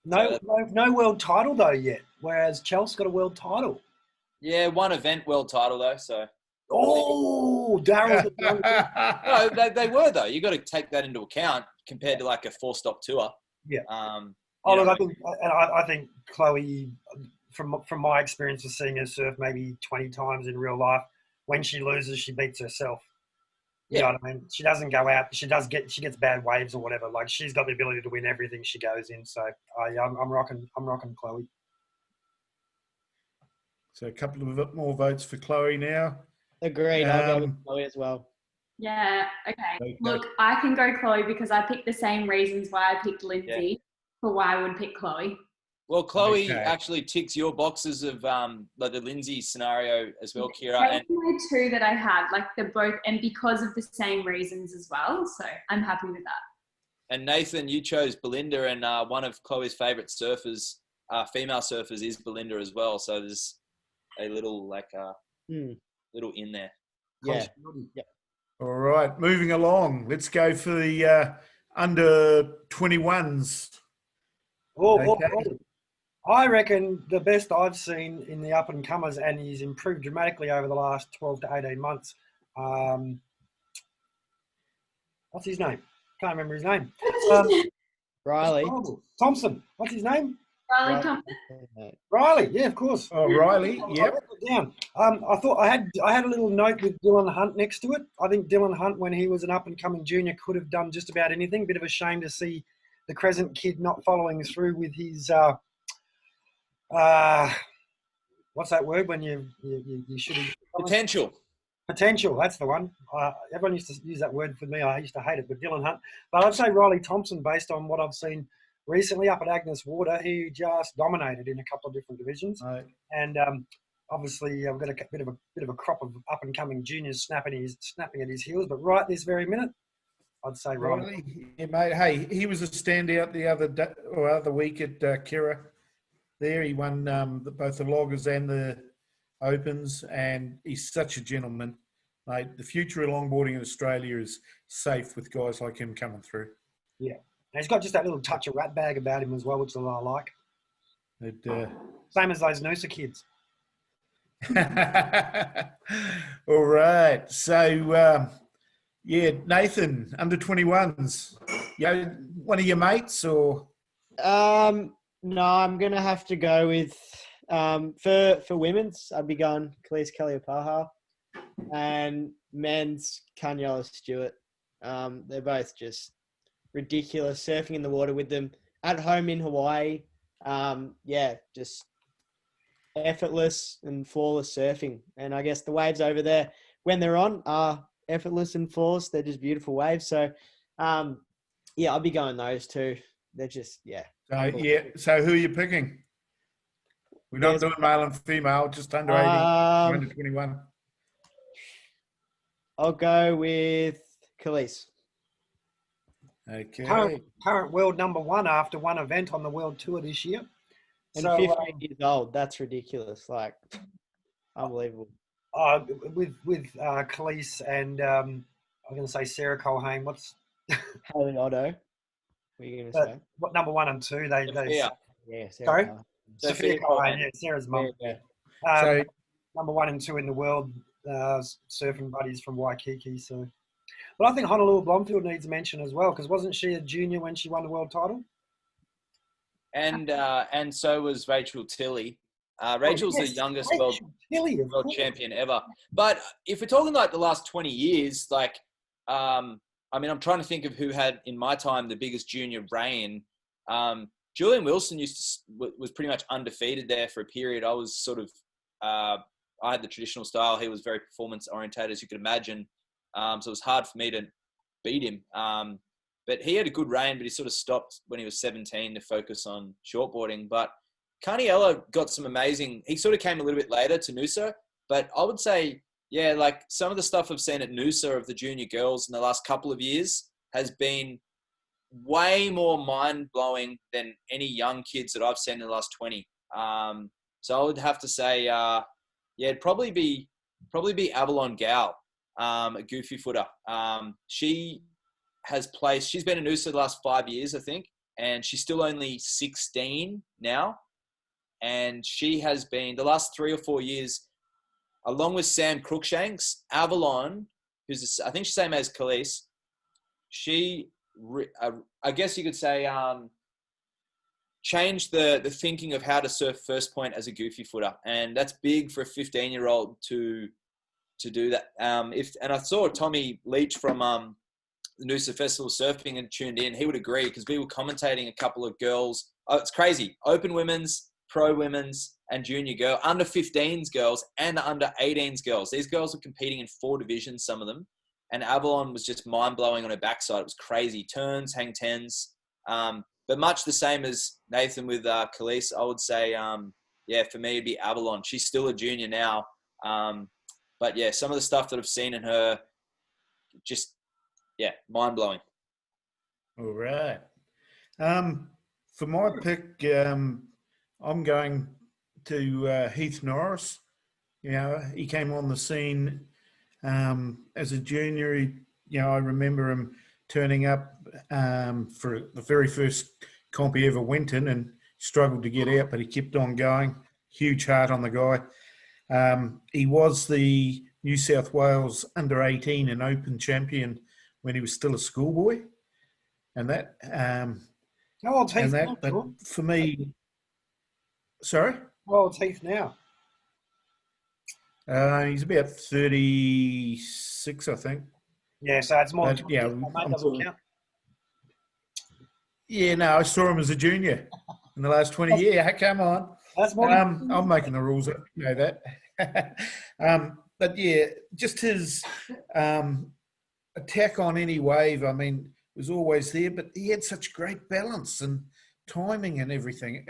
No world title though yet. Whereas Chelsea's got a world title. Yeah, one event world title though. So Oh, Daryl's no, they were though. You got to take that into account compared to like a 4-stop tour. Yeah. You look, know, I think Chloe, from my experience of seeing her surf maybe 20 times in real life, when she loses, she beats herself. You know what I mean? She doesn't go out. She gets bad waves or whatever. Like, she's got the ability to win everything she goes in. So I'm rocking Chloe. So a couple of more votes for Chloe now. Agreed. I'll go with Um, Chloe as well. Yeah, okay. Okay. Look, I can go Chloe because I picked the same reasons why I picked Lindsay for why I would pick Chloe. well, Chloe Okay. actually ticks your boxes of like the Lindsay scenario as well, Kira. Those And are my two that I had, like they're both, and because of the same reasons as well. So I'm happy with that. And Nathan, you chose Belinda, and one of Chloe's favorite surfers, female surfers, is Belinda as well. So there's a little little in there. Yeah. All right, moving along. Let's go for the under 21s. Okay. I reckon the best I've seen in the up and comers, and he's improved dramatically over the last 12 to 18 months. What's his name? Can't remember his name. Riley. Thompson. What's his name? Riley Thompson. Riley. Yeah, of course. Oh, Riley. I Yep. wrote it down. I thought I had a little note with Dylan Hunt next to it. I think Dylan Hunt, when he was an up and coming junior, could have done just about anything. Bit of a shame to see the Crescent kid not following through with his what's that word when you should have potential. That's the one. Everyone used to use that word for me. I used to hate it, but Dylan Hunt. But I'd say Riley Thompson, based on what I've seen recently up at Agnes Water, he just dominated in a couple of different divisions. Right. And Obviously, I've got a bit of a crop of up and coming juniors snapping at his heels. But right this very minute, I'd say Ryan. Riley, yeah, mate. Hey, he was a standout the other week at Kira. There, he won both the loggers and the opens, and he's such a gentleman, mate. The future of longboarding in Australia is safe with guys like him coming through. Yeah, and he's got just that little touch of rat bag about him as well, which I like. Same as those Noosa kids. All right. So, yeah, Nathan, under 21s. One of your mates or? No, I'm gonna have to go with for women's. I'd be going Khalees Kaliapaha, and men's Kanyella Stewart. They're both just ridiculous. Surfing in the water with them at home in Hawaii. Just effortless and flawless surfing. And I guess the waves over there, when they're on, are effortless and flawless. They're just beautiful waves. So, I'll be going those two. They're just, So who are you picking? We're not doing male and female, just under 18, under 21. I'll go with Khalees. Okay. Current world number one after one event on the world tour this year. And 15 years old. That's ridiculous. Like, unbelievable. With Khalees and I'm going to say Sarah Colhane. What's Haley Otto? What are you going to say? What number 1 and 2? They Sarah. Sorry? Sophia Colhane. Yeah, Sarah's mum. So, number 1 and 2 in the world, surfing buddies from Waikiki. So, but I think Honolulu Blomfield needs mention as well, because wasn't she a junior when she won the world title? And so was Rachel Tilley. Rachel's the youngest world champion ever. But if we're talking like the last 20 years, like, I'm trying to think of who had in my time the biggest junior reign. Julian Wilson was pretty much undefeated there for a period. I was sort of, I had the traditional style. He was very performance orientated, as you could imagine. So it was hard for me to beat him. But he had a good reign, but he sort of stopped when he was 17 to focus on shortboarding. But Carniello got some amazing, he sort of came a little bit later to Noosa, but I would say, like some of the stuff I've seen at Noosa of the junior girls in the last couple of years has been way more mind-blowing than any young kids that I've seen in the last 20. So I would have to say, it'd probably be Avalon Gal, a goofy footer. She's been in Noosa the last 5 years, I think, and she's still only 16 now. And she has been, the last 3 or 4 years, along with Sam Crookshanks, Avalon, who's, I think she's the same as Khalees, I guess you could say, changed the thinking of how to surf first point as a goofy footer. And that's big for a 15-year-old to do that. And I saw Tommy Leach from the Noosa Festival Surfing and tuned in. He would agree, because we were commentating a couple of girls. Oh, it's crazy. Open women's, pro women's, and junior girl, under 15s girls and under 18s girls. These girls were competing in 4 divisions, some of them. And Avalon was just mind-blowing on her backside. It was crazy. Turns, hang tens. But much the same as Nathan with Khalees, I would say, for me, it'd be Avalon. She's still a junior now. But yeah, some of the stuff that I've seen in her, just, mind-blowing. All right. For my pick, I'm going to Heath Norris. He came on the scene as a junior. I remember him turning up for the very first comp he ever went in and struggled to get out, but he kept on going. Huge heart on the guy. He was the New South Wales under 18 and Open champion when he was still a schoolboy. And that, how old's Heath now? But for me, sorry? How old's Heath now? He's about 36, I think. Yeah, so it's more. But, yeah, doesn't count. Yeah, no, I saw him as a junior in the last 20 years. Yeah, come on. That's more. I'm making the rules up. You know that. But yeah, just his attack on any wave, was always there, but he had such great balance and timing and everything.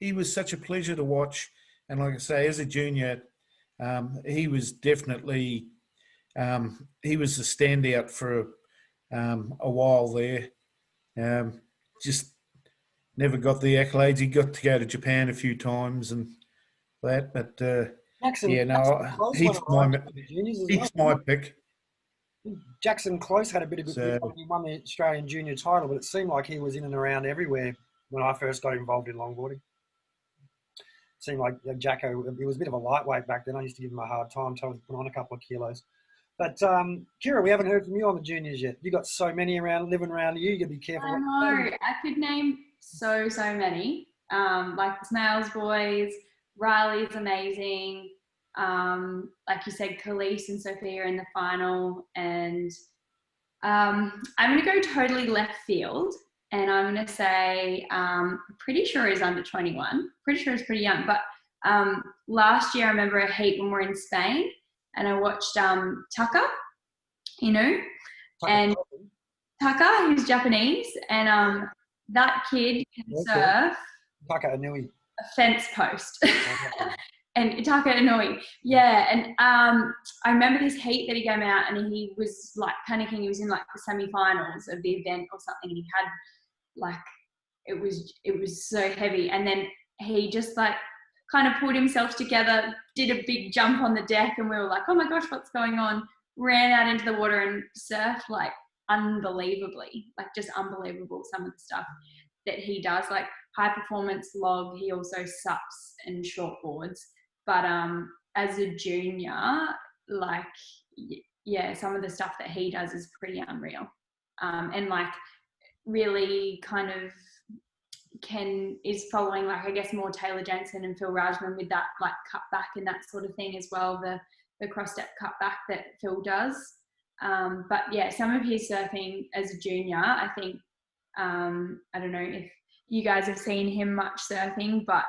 He was such a pleasure to watch. And like I say, as a junior, he was definitely he was the standout for a while there. Just never got the accolades. He got to go to Japan a few times and that, but Jackson Close Heath's went alright my in the juniors as Heath's well. my pick. Jackson Close had a bit of good. So, He won the Australian junior title, but it seemed like he was in and around everywhere when I first got involved in longboarding. Seemed like Jacko, he was a bit of a lightweight back then. I used to give him a hard time, told him to put on a couple of kilos. But Kira, we haven't heard from you on the juniors yet. You got so many living around you. You got to be careful. I know. I could name so many. Like the Snails boys, Riley's amazing. Like you said, Khalees and Sophia in the final. And I'm going to go totally left field. And I'm going to say, pretty sure he's under 21. Pretty sure he's pretty young. But last year, I remember a heat when we were in Spain. And I watched Tucker, and Tucker, who's Japanese. And that kid can surf Tucker Inui. a fence post. And Tucker Inui. Yeah. And I remember this heat that he came out and he was like panicking. He was in like the semi-finals of the event or something. And he had like, it was so heavy. And then he just like kind of pulled himself together, did a big jump on the deck. And we were like, oh my gosh, what's going on? Ran out into the water and surfed like unbelievably, like just unbelievable. Some of the stuff that he does, like high performance log. He also sups and shortboards. But as a junior, like, yeah, some of the stuff that he does is pretty unreal. And like really kind of is following, like, I guess more Taylor Jensen and Phil Rajman with that like cut back and that sort of thing as well, the cross step cut back that Phil does. But yeah, some of his surfing as a junior, I think, I don't know if you guys have seen him much surfing, but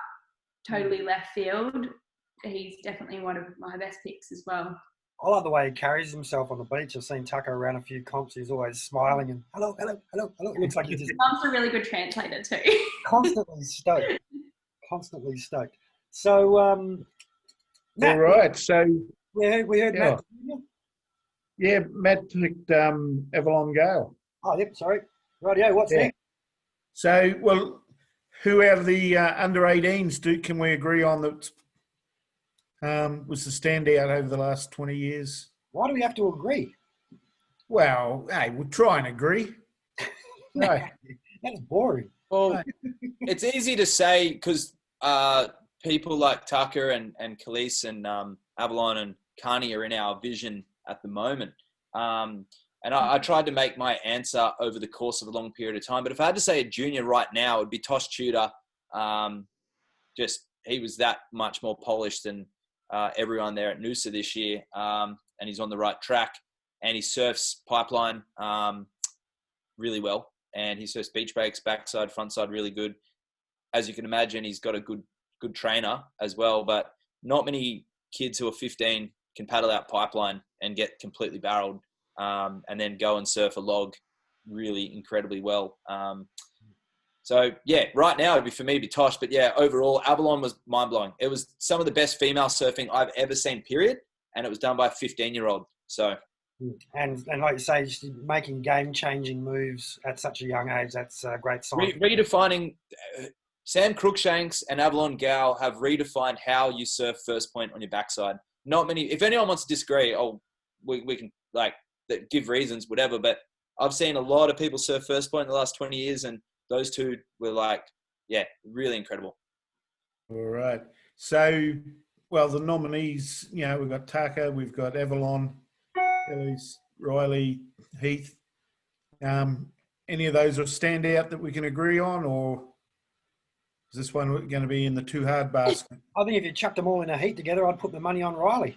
totally left field. He's definitely one of my best picks as well. I love the way he carries himself on the beach. I've seen Tucker around a few comps. He's always smiling and hello. It looks like he's just Mum's a really good translator too. constantly stoked. So, Matt, all right. So, we heard yeah. Matt. yeah, Matt picked Avalon Gale. Oh, yep, sorry. Rightio, what's Yeah. next? So, well, who out of the under 18s can we agree on that was the standout over the last 20 years? Why do we have to agree? Well, hey, we'll try and agree. No. That's boring. Well, it's easy to say because people like Tucker and Khalees and Avalon and Carney are in our vision at the moment. And I tried to make my answer over the course of a long period of time. But if I had to say a junior right now, it would be Tosh Tudor. Just he was that much more polished than everyone there at Noosa this year. And he's on the right track. And he surfs pipeline really well. And he surfs beach breaks, backside, frontside, really good. As you can imagine, he's got a good trainer as well. But not many kids who are 15 can paddle out pipeline and get completely barreled. And then go and surf a log really incredibly well. So, yeah, right now it'd be for me to be Tosh. But, yeah, overall, Avalon was mind-blowing. It was some of the best female surfing I've ever seen, period. And it was done by a 15-year-old. So, and like you say, just making game-changing moves at such a young age, that's a great sign. redefining Sam Crookshanks and Avalon Gale have redefined how you surf first point on your backside. Not many – if anyone wants to disagree, we can, like – that give reasons, whatever. But I've seen a lot of people surf first point in the last 20 years, and those two were like, yeah, really incredible. All right. So, well, the nominees, we've got Tucker, we've got Avalon, Ellis, Riley, Heath. Any of those are standout that we can agree on, or is this one going to be in the too hard basket? I think if you chucked them all in a heat together, I'd put the money on Riley.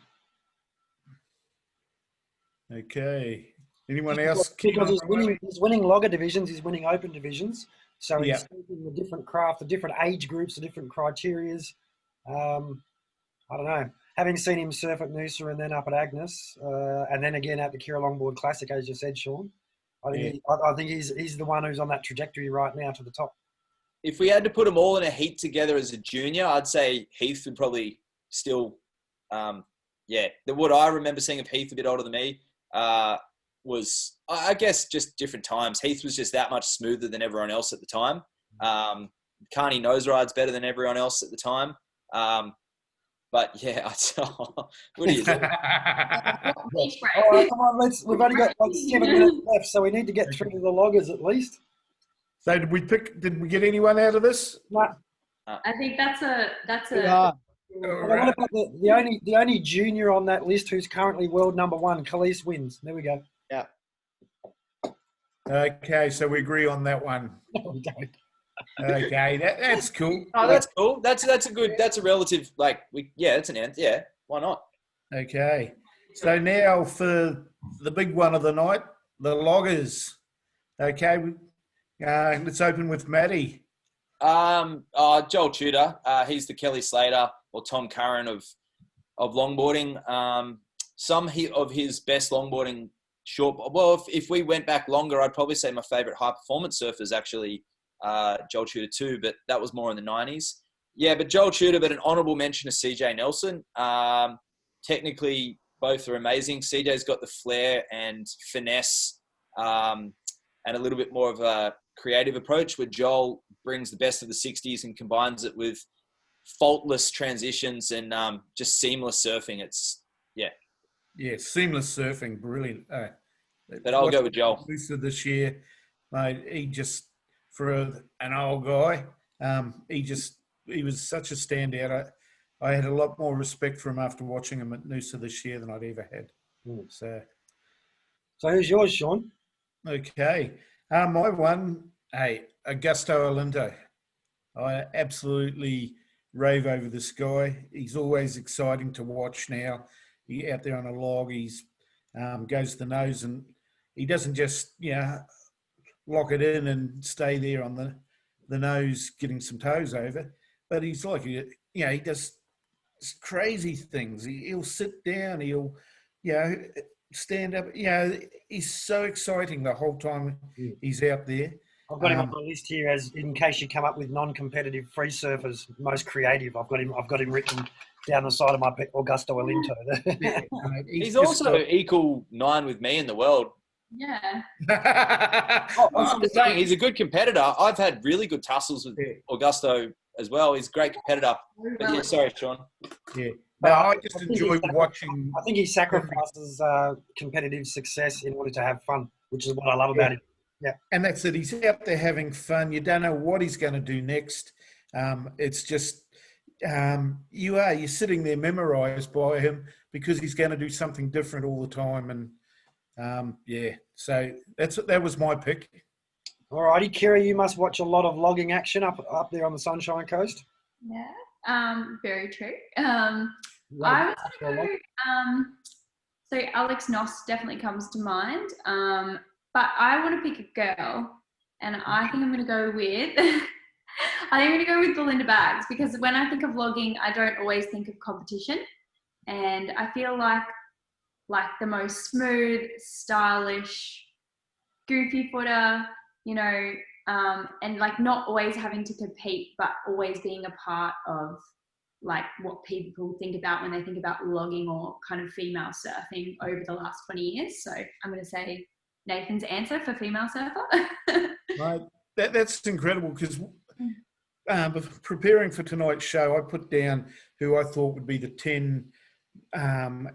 Okay. Anyone else? Because he's winning logger divisions, he's winning open divisions. So he's taking the different craft, the different age groups, the different criterias. I don't know. Having seen him surf at Noosa and then up at Agnes, and then again at the Kira Longboard Classic, as you said, Sean, I think he's the one who's on that trajectory right now to the top. if we had to put them all in a heat together as a junior, I'd say Heath would probably still, what I remember seeing of Heath, a bit older than me, was, I guess, just different times. Heath was just that much smoother than everyone else at the time. Carney nose rides better than everyone else at the time. But yeah, what do you think? Beach break. All right, come on, we've only got like 7 minutes left, so we need to get through to the loggers at least. So did we get anyone out of this? No. I think that's a Yeah. What about the only junior on that list who's currently world number 1, Khalees wins. There we go. Yeah. Okay, so we agree on that one. No, we don't. Okay, that's cool. Oh, that's cool. That's a relative, it's an answer. Yeah, why not? Okay, so now for the big one of the night, the loggers. Okay, let's open with Matty. Joel Tudor. He's the Kelly Slater or Tom Curran of longboarding. Some of his best longboarding if we went back longer, I'd probably say my favorite high performance surfer is actually Joel Tudor too, but that was more in the 90s. Yeah, but Joel Tudor, but an honourable mention to CJ Nelson. Technically, both are amazing. CJ's got the flair and finesse and a little bit more of a creative approach, where Joel brings the best of the 60s and combines it with faultless transitions and just seamless surfing. Yeah, seamless surfing, brilliant. But I'll go with Joel. This year, mate, he just, for an old guy, he was such a standout. I had a lot more respect for him after watching him at Noosa this year than I'd ever had. So who's yours, Sean? Okay. My one, Augusto Alinto. I absolutely rave over this guy. He's always exciting to watch now. He out there on a log, he's goes to the nose, and he doesn't just, lock it in and stay there on the nose getting some toes over. But he's like, he does crazy things. He'll sit down, he'll, stand up. He's so exciting the whole time he's out there. I've got him on my list here as, in case you come up with non-competitive free surfers, most creative. I've got him written down the side of my Augusto Alinto. He's also equal 9 with me in the world. Yeah. I'm just saying, he's a good competitor. I've had really good tussles with Augusto as well. He's a great competitor. But yeah, sorry, Sean. Yeah. No, I just enjoy watching. I think he sacrifices competitive success in order to have fun, which is what I love about him. Yeah. And that's it. He's out there having fun. You don't know what he's going to do next. It's just, you're sitting there memorized by him because he's going to do something different all the time. And so that was my pick. All righty, Kira, you must watch a lot of logging action up there on the Sunshine Coast. Yeah, very true. I was going to go, so Alex Noss definitely comes to mind. But I want to pick a girl, and I think I'm going to go with, Belinda Baggs, because when I think of logging, I don't always think of competition. And I feel like the most smooth, stylish, goofy footer, and not always having to compete, but always being a part of what people think about when they think about logging or kind of female surfing over the last 20 years. So I'm going to say Nathan's answer for female surfer. Right. That's incredible, because preparing for tonight's show, I put down who I thought would be the 10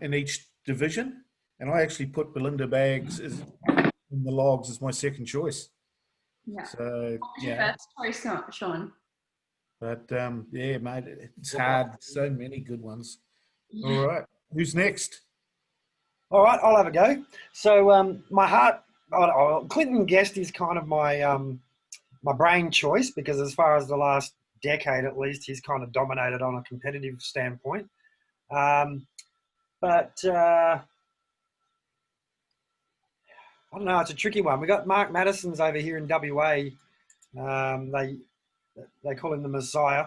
in each division, and I actually put Belinda Baggs in the logs as my second choice. Yeah. So what was your first choice, Sean? But mate, it's hard. So many good ones. All right, who's next? All right, I'll have a go. So my heart, Clinton Guest is kind of my my brain choice, because as far as the last decade at least, he's kind of dominated on a competitive standpoint. But I don't know, it's a tricky one. We got Mark Madison's over here in WA. They call him the Messiah.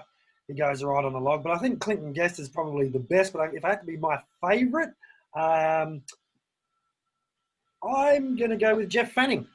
He goes right on the log. But I think Clinton Guest is probably the best. But if I had to be my favourite, I'm going to go with Jeff Fanning.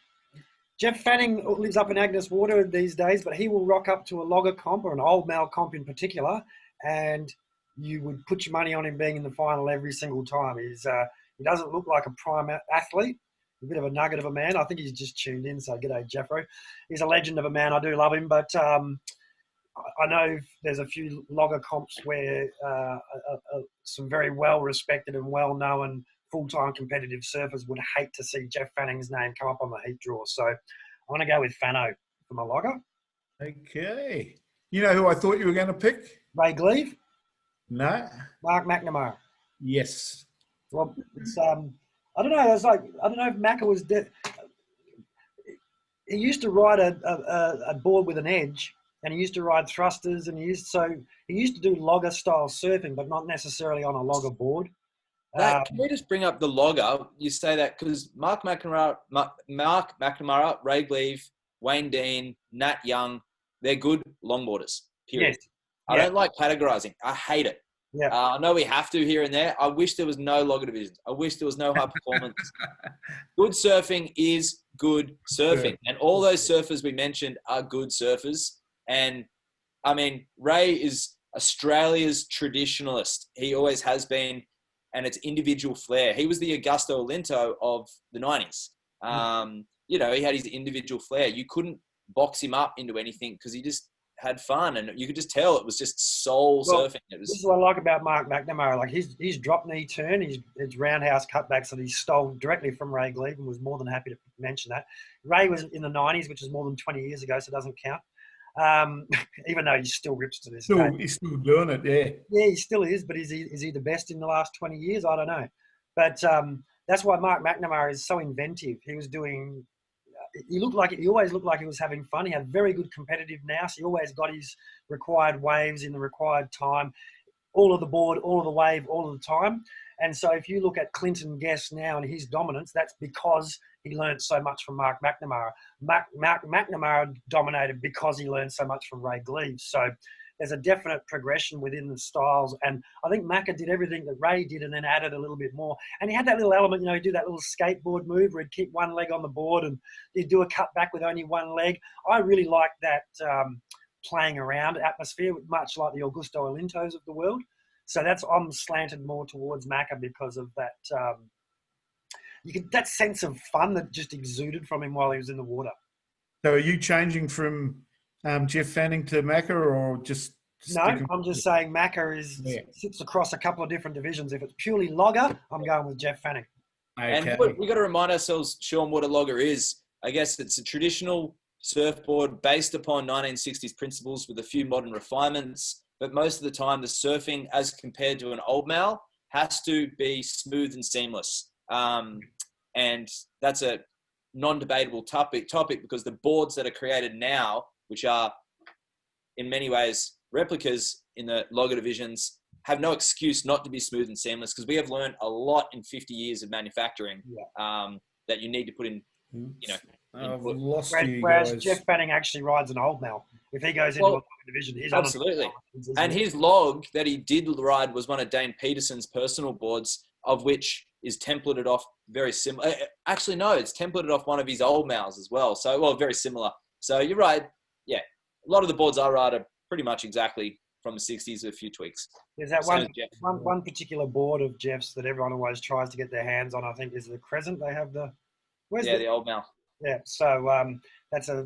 Jeff Fanning lives up in Agnes Water these days, but he will rock up to a logger comp or an old male comp in particular, and you would put your money on him being in the final every single time. He doesn't look like a prime athlete, a bit of a nugget of a man. I think he's just tuned in, so g'day, Jeffro. He's a legend of a man. I do love him, but I know there's a few logger comps where some very well-respected and well-known full-time competitive surfers would hate to see Jeff Fanning's name come up on the heat draw. So I'm going to go with Fano for my logger. Okay. You know who I thought you were going to pick? Ray Gleave? No. Mark McNamara. Yes. Well, it's, I don't know. It's like, I don't know if Macca was he used to ride a board with an edge, and he used to ride thrusters, and he used to do logger style surfing, but not necessarily on a logger board. Can we just bring up the logger? You say that because Mark McNamara, Ray Gleave, Wayne Dean, Nat Young, they're good longboarders, period. Yes. I don't like categorizing. I hate it. Yeah. I know we have to here and there. I wish there was no logger divisions. I wish there was no high performance. Good surfing is good surfing. And all those surfers we mentioned are good surfers. And, I mean, Ray is Australia's traditionalist. He always has been. And it's individual flair. He was the Augusto Olinto of the 90s. You know, he had his individual flair. You couldn't box him up into anything because he just had fun. And you could just tell it was just soul surfing. This is what I like about Mark McNamara. Like his drop knee turn, his roundhouse cutbacks that he stole directly from Ray Gleave, and was more than happy to mention that. Ray was in the 90s, which is more than 20 years ago, so it doesn't count. Even though he still rips to this day. He's still doing it, yeah. Yeah, he still is, but is he the best in the last 20 years? I don't know. But that's why Mark McNamara is so inventive. He was doing he always looked like he was having fun. He had very good competitive nous. He always got his required waves in the required time, all of the board, all of the wave, all of the time. And so if you look at Clinton Guest now and his dominance, that's because he learned so much from Mark McNamara. Mark McNamara dominated because he learned so much from Ray Gleave. So there's a definite progression within the styles. And I think Macca did everything that Ray did and then added a little bit more. And he had that little element, you know, he'd do that little skateboard move where he'd keep one leg on the board and he'd do a cut back with only one leg. I really like that playing around atmosphere, much like the Augusto Olintos of the world. So I'm slanted more towards Macca because of that. That sense of fun that just exuded from him while he was in the water. So are you changing from Jeff Fanning to Macca, or just? No, I'm just saying Macca sits across a couple of different divisions. If it's purely logger, I'm going with Jeff Fanning. Okay. And we got to remind ourselves, Sean, what a logger is. I guess it's a traditional surfboard based upon 1960s principles with a few modern refinements. But most of the time, the surfing, as compared to an old mal, has to be smooth and seamless. And that's a non-debatable topic because the boards that are created now, which are in many ways replicas in the logger divisions, have no excuse not to be smooth and seamless because we have learned a lot in 50 years of manufacturing that you need to put in, you know. Whereas Jeff Fanning actually rides an old mal. If he goes into a division, he's absolutely. And his log that he did ride was one of Dane Peterson's personal boards, of which is templated off very similar. Actually, no, it's templated off one of his old mals as well. So, very similar. So you're right. Yeah, a lot of the boards I ride are pretty much exactly from the 60s with a few tweaks. There's that one particular board of Jeff's that everyone always tries to get their hands on. I think is the Crescent. They have the old mal. Yeah, so that's a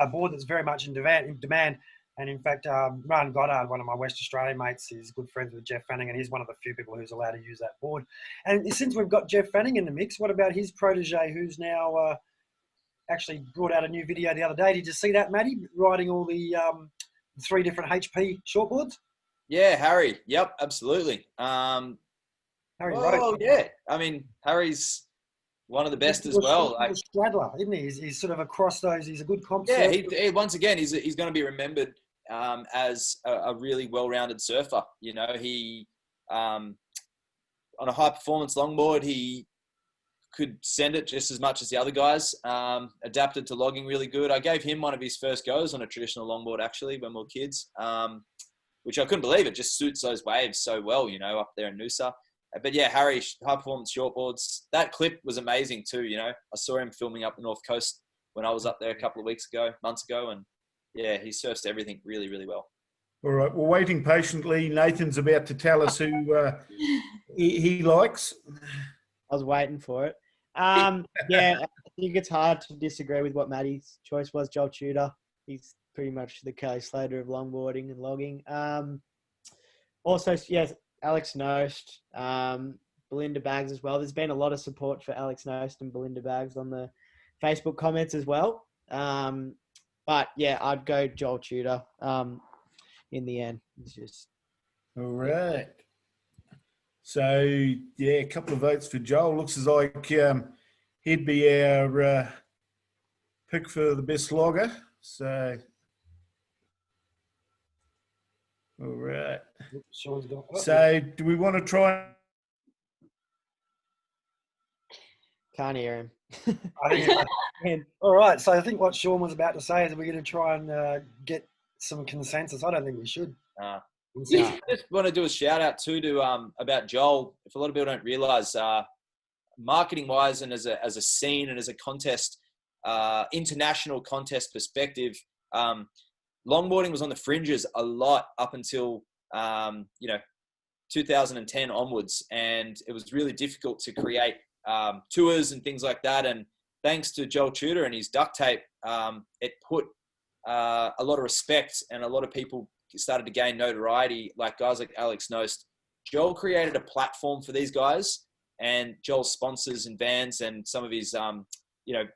board that's very much in demand. And in fact, Ryan Goddard, one of my West Australian mates, is good friends with Jeff Fanning, and he's one of the few people who's allowed to use that board. And since we've got Jeff Fanning in the mix, what about his protege, who's now actually brought out a new video the other day? Did you see that, Matty, riding all the 3 different HP shortboards? Yeah, Harry. Yep, absolutely. Harry yeah. I mean, Harry's one of the best as well. He's a straddler, isn't he? He's sort of across those. He's a good comp. Yeah, he once again, he's going to be remembered as a really well-rounded surfer. You know, he on a high-performance longboard, he could send it just as much as the other guys. Adapted to logging really good. I gave him one of his first goes on a traditional longboard actually when we were kids, which I couldn't believe. It just suits those waves so well, you know, up there in Noosa. But yeah, Harry, high performance shortboards. That clip was amazing too. You know, I saw him filming up the North Coast when I was up there a couple of months ago, and yeah, he surfs everything really, really well. All right, we're waiting patiently. Nathan's about to tell us who he likes. I was waiting for it. Yeah, I think it's hard to disagree with what Matty's choice was. Joel Tudor. He's pretty much the Kelly Slater of longboarding and logging. Also, yes, Alex Nost, Belinda Baggs as well. There's been a lot of support for Alex Nost and Belinda Baggs on the Facebook comments as well. But yeah, I'd go Joel Tudor in the end. It's just All right. So, yeah, a couple of votes for Joel. Looks as like he'd be our pick for the best logger. So, all right. Sean's got. So, do we want to try? can't hear him. I think, all right. So I think what Sean was about to say is we're going to try and get some consensus. I don't think we should. Yeah, I just want to do a shout out too to about Joel. If a lot of people don't realise, marketing wise and as a scene and as a contest, international contest perspective, longboarding was on the fringes a lot up until 2010 onwards, and it was really difficult to create tours and things like that. And thanks to Joel Tudor and his duct tape, it put a lot of respect, and a lot of people started to gain notoriety, like guys like Alex Nost. Joel created a platform for these guys, and Joel's sponsors and vans and some of his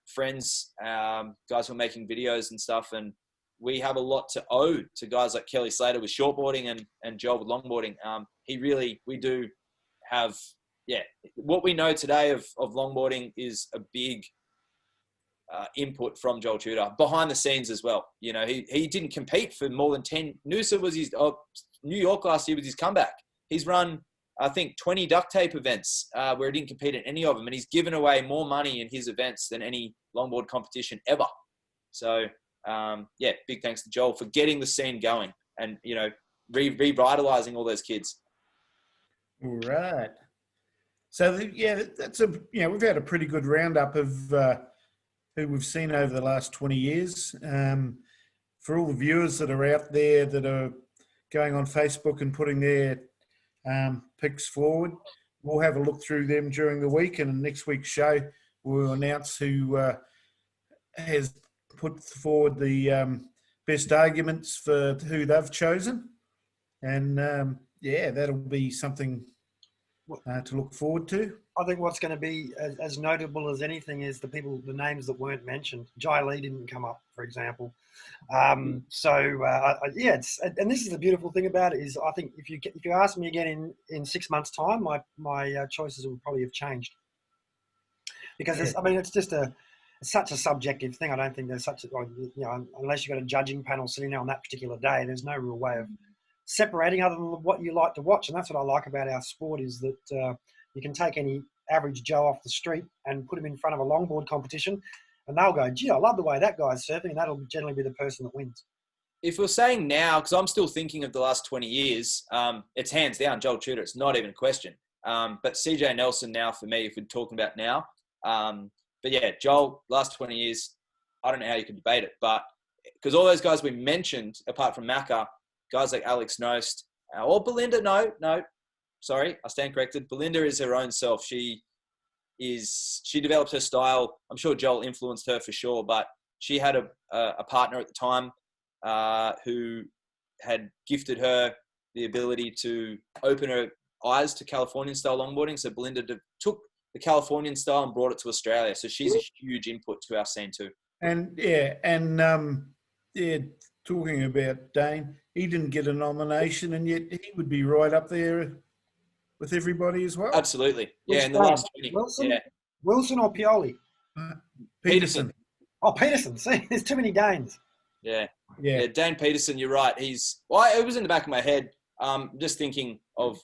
friends, guys who are making videos and stuff. And we have a lot to owe to guys like Kelly Slater with shortboarding and Joel with longboarding. We do have, what we know today of longboarding is a big input from Joel Tudor behind the scenes as well. You know, he didn't compete for more than 10. Noosa was his, New York last year was his comeback. He's run, I think, 20 duct tape events where he didn't compete in any of them. And he's given away more money in his events than any longboard competition ever. So, big thanks to Joel for getting the scene going and, revitalizing all those kids. All right. So, that's we've had a pretty good roundup of who we've seen over the last 20 years. For all the viewers that are out there that are going on Facebook and putting their picks forward, we'll have a look through them during the week, and in next week's show we'll announce who has put forward the best arguments for who they've chosen. And that'll be something to look forward to. I think what's going to be as notable as anything is the names that weren't mentioned. Jai Lee didn't come up, for example. And this is the beautiful thing about it is I think if you ask me again in 6 months' time, my choices will probably have changed, because it's just such a subjective thing. I don't think there's unless you've got a judging panel sitting there on that particular day, there's no real way of separating other than what you like to watch. And that's what I like about our sport is that you can take any average Joe off the street and put him in front of a longboard competition and they'll go, gee, I love the way that guy's surfing, and that'll generally be the person that wins. If we're saying now, because I'm still thinking of the last 20 years, it's hands down Joel Tudor. It's not even a question. But CJ Nelson now for me, if we're talking about now. But yeah, Joel, last 20 years, I don't know how you could debate it. But because all those guys we mentioned, apart from Macca, guys like Alex Nost, or Belinda, no, sorry, I stand corrected. Belinda is her own self. She developed her style. I'm sure Joel influenced her for sure, but she had a partner at the time who had gifted her the ability to open her eyes to Californian style longboarding. So Belinda took the Californian style and brought it to Australia. So she's a huge input to our scene too. Talking about Dane, he didn't get a nomination, and yet he would be right up there with everybody as well. Absolutely. Yeah, in the last 20. Wilson? Yeah. Wilson or Pioli? Peterson. Oh, Peterson. See, there's too many Danes. Yeah, Dane Peterson, you're right. It was in the back of my head. Just thinking of,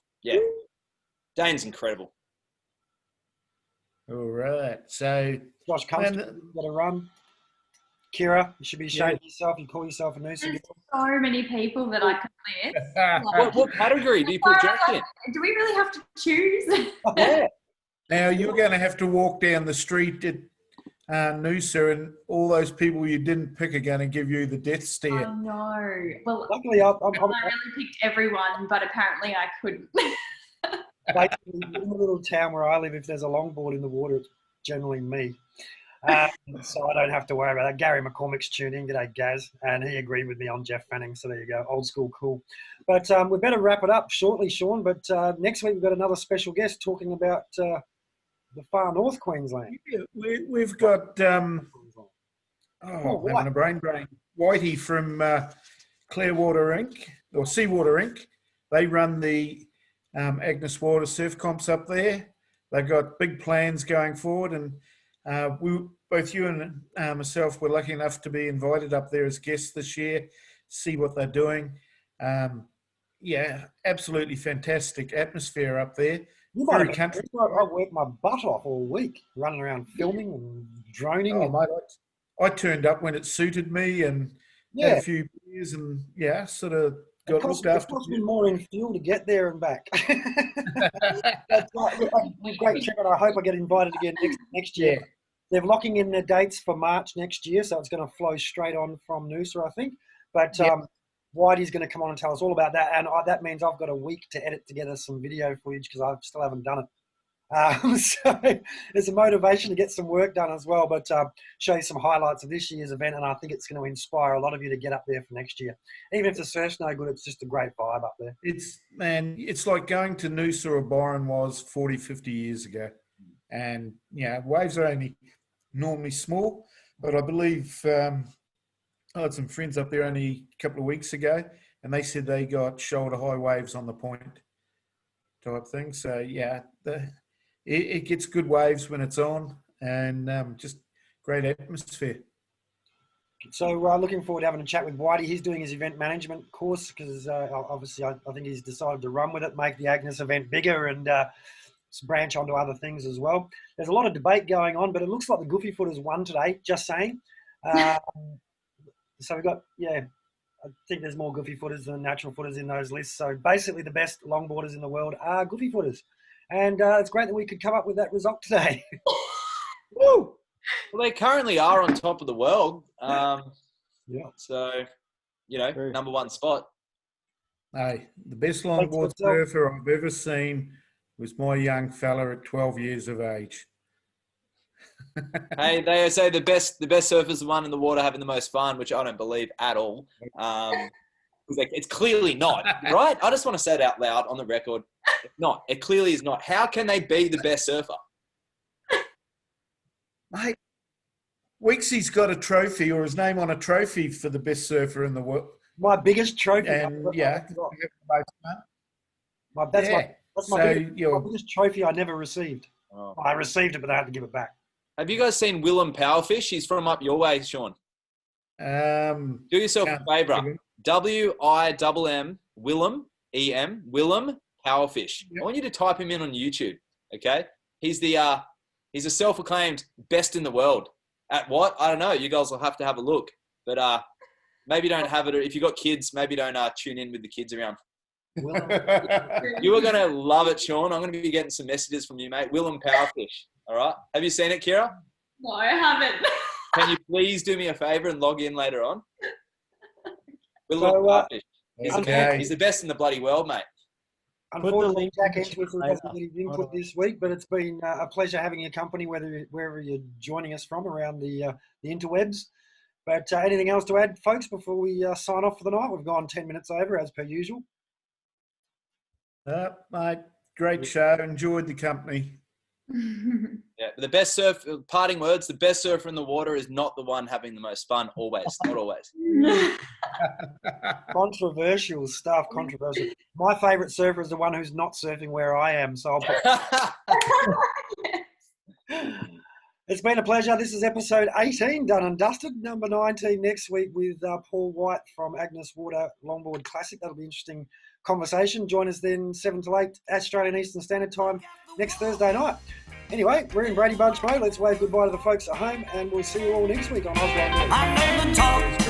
Dane's incredible. All right. So, Josh Cummins got a run. Kira, you should be ashamed of yourself. You call yourself a noosa. There's so many people that I could list. What category do you put Josh in? Do we really have to choose? Yeah. Now, you're going to have to walk down the street at Noosa, and all those people you didn't pick are going to give you the death stare. I know. Well, Luckily, I really picked everyone, but apparently I couldn't. basically, in the little town where I live, if there's a longboard in the water, it's generally me. So I don't have to worry about that. Gary McCormick's tuned in. G'day, Gaz. And he agreed with me on Jeff Fanning. So there you go. Old school cool. But we better wrap it up shortly, Sean. But next week, we've got another special guest talking about the far north Queensland. Yeah, we've got, I'm having a brain. Whitey from Clearwater Inc. or Seawater Inc. They run the Agnes Water surf comps up there. They've got big plans going forward, and both you and myself were lucky enough to be invited up there as guests this year, see what they're doing. Yeah, absolutely fantastic atmosphere up there. Very country. I worked my butt off all week, running around filming and droning. Oh, mate, I turned up when it suited me and had a few beers and, sort of got looked after. It cost me more in fuel to get there and back. That's a great trip, and I hope I get invited again next year. Yeah. They're locking in their dates for March next year, so it's going to flow straight on from Noosa, I think. But Whitey's going to come on and tell us all about that, and that means I've got a week to edit together some video footage because I still haven't done it. So there's a motivation to get some work done as well, but show you some highlights of this year's event, and I think it's going to inspire a lot of you to get up there for next year. Even if the surf's no good, it's just a great vibe up there. It's like going to Noosa or Byron was 40, 50 years ago. And, waves are only normally small, but I believe I had some friends up there only a couple of weeks ago, and they said they got shoulder-high waves on the point type thing. So, it gets good waves when it's on, and just great atmosphere. So looking forward to having a chat with Whitey. He's doing his event management course because obviously I think he's decided to run with it, make the Agnes event bigger and branch onto other things as well. There's a lot of debate going on, but it looks like the Goofy Footers won today, just saying. So we've got, I think there's more Goofy Footers than natural footers in those lists. So basically the best longboarders in the world are Goofy Footers. And it's great that we could come up with that result today. Woo! Well, they currently are on top of the world. So, number one spot. Hey, the best longboard surfer I've ever seen was my young fella at 12 years of age. Hey, they say the best surfers are the one in the water having the most fun, which I don't believe at all. It's clearly not, right? I just want to say it out loud on the record. It's not. It clearly is not. How can they be the best surfer? Mate, Weeksy's got a trophy or his name on a trophy for the best surfer in the world. My biggest trophy. And my biggest trophy I never received. Oh. I received it, but I had to give it back. Have you guys seen Willem Powerfish? He's from up your way, Sean. Do yourself a favour. WIMM, Willem, E-M, Willem Powerfish. Yep. I want you to type him in on YouTube, okay? He's a self-acclaimed best in the world. At what? I don't know. You guys will have to have a look. But maybe don't have it. If you've got kids, maybe don't tune in with the kids around. You are going to love it, Sean. I'm going to be getting some messages from you, mate. Willem Powerfish. All right. Have you seen it, Kira? No, I haven't. Can you please do me a favour and log in later on? Willem Powerfish. He's the best in the bloody world, mate. Unfortunately, Jack Edgeworth hasn't been input this week, but it's been a pleasure having your company, wherever you're joining us from around the interwebs. But anything else to add, folks, before we sign off for the night? We've gone 10 minutes over, as per usual. Mate, great show. Enjoyed the company. Yeah, the best parting words, the best surfer in the water is not the one having the most fun, always, not always. Controversial stuff, controversial. My favourite surfer is the one who's not surfing where I am, so I'll put... It's been a pleasure. This is episode 18, done and dusted. Number 19 next week with Paul White from Agnes Water Longboard Classic. That'll be interesting conversation. Join us then 7 to 8 Australian Eastern Standard Time next Thursday night. Anyway, we're in Brady Bunch mode. Let's wave goodbye to the folks at home, and we'll see you all next week on Oz Longboarding.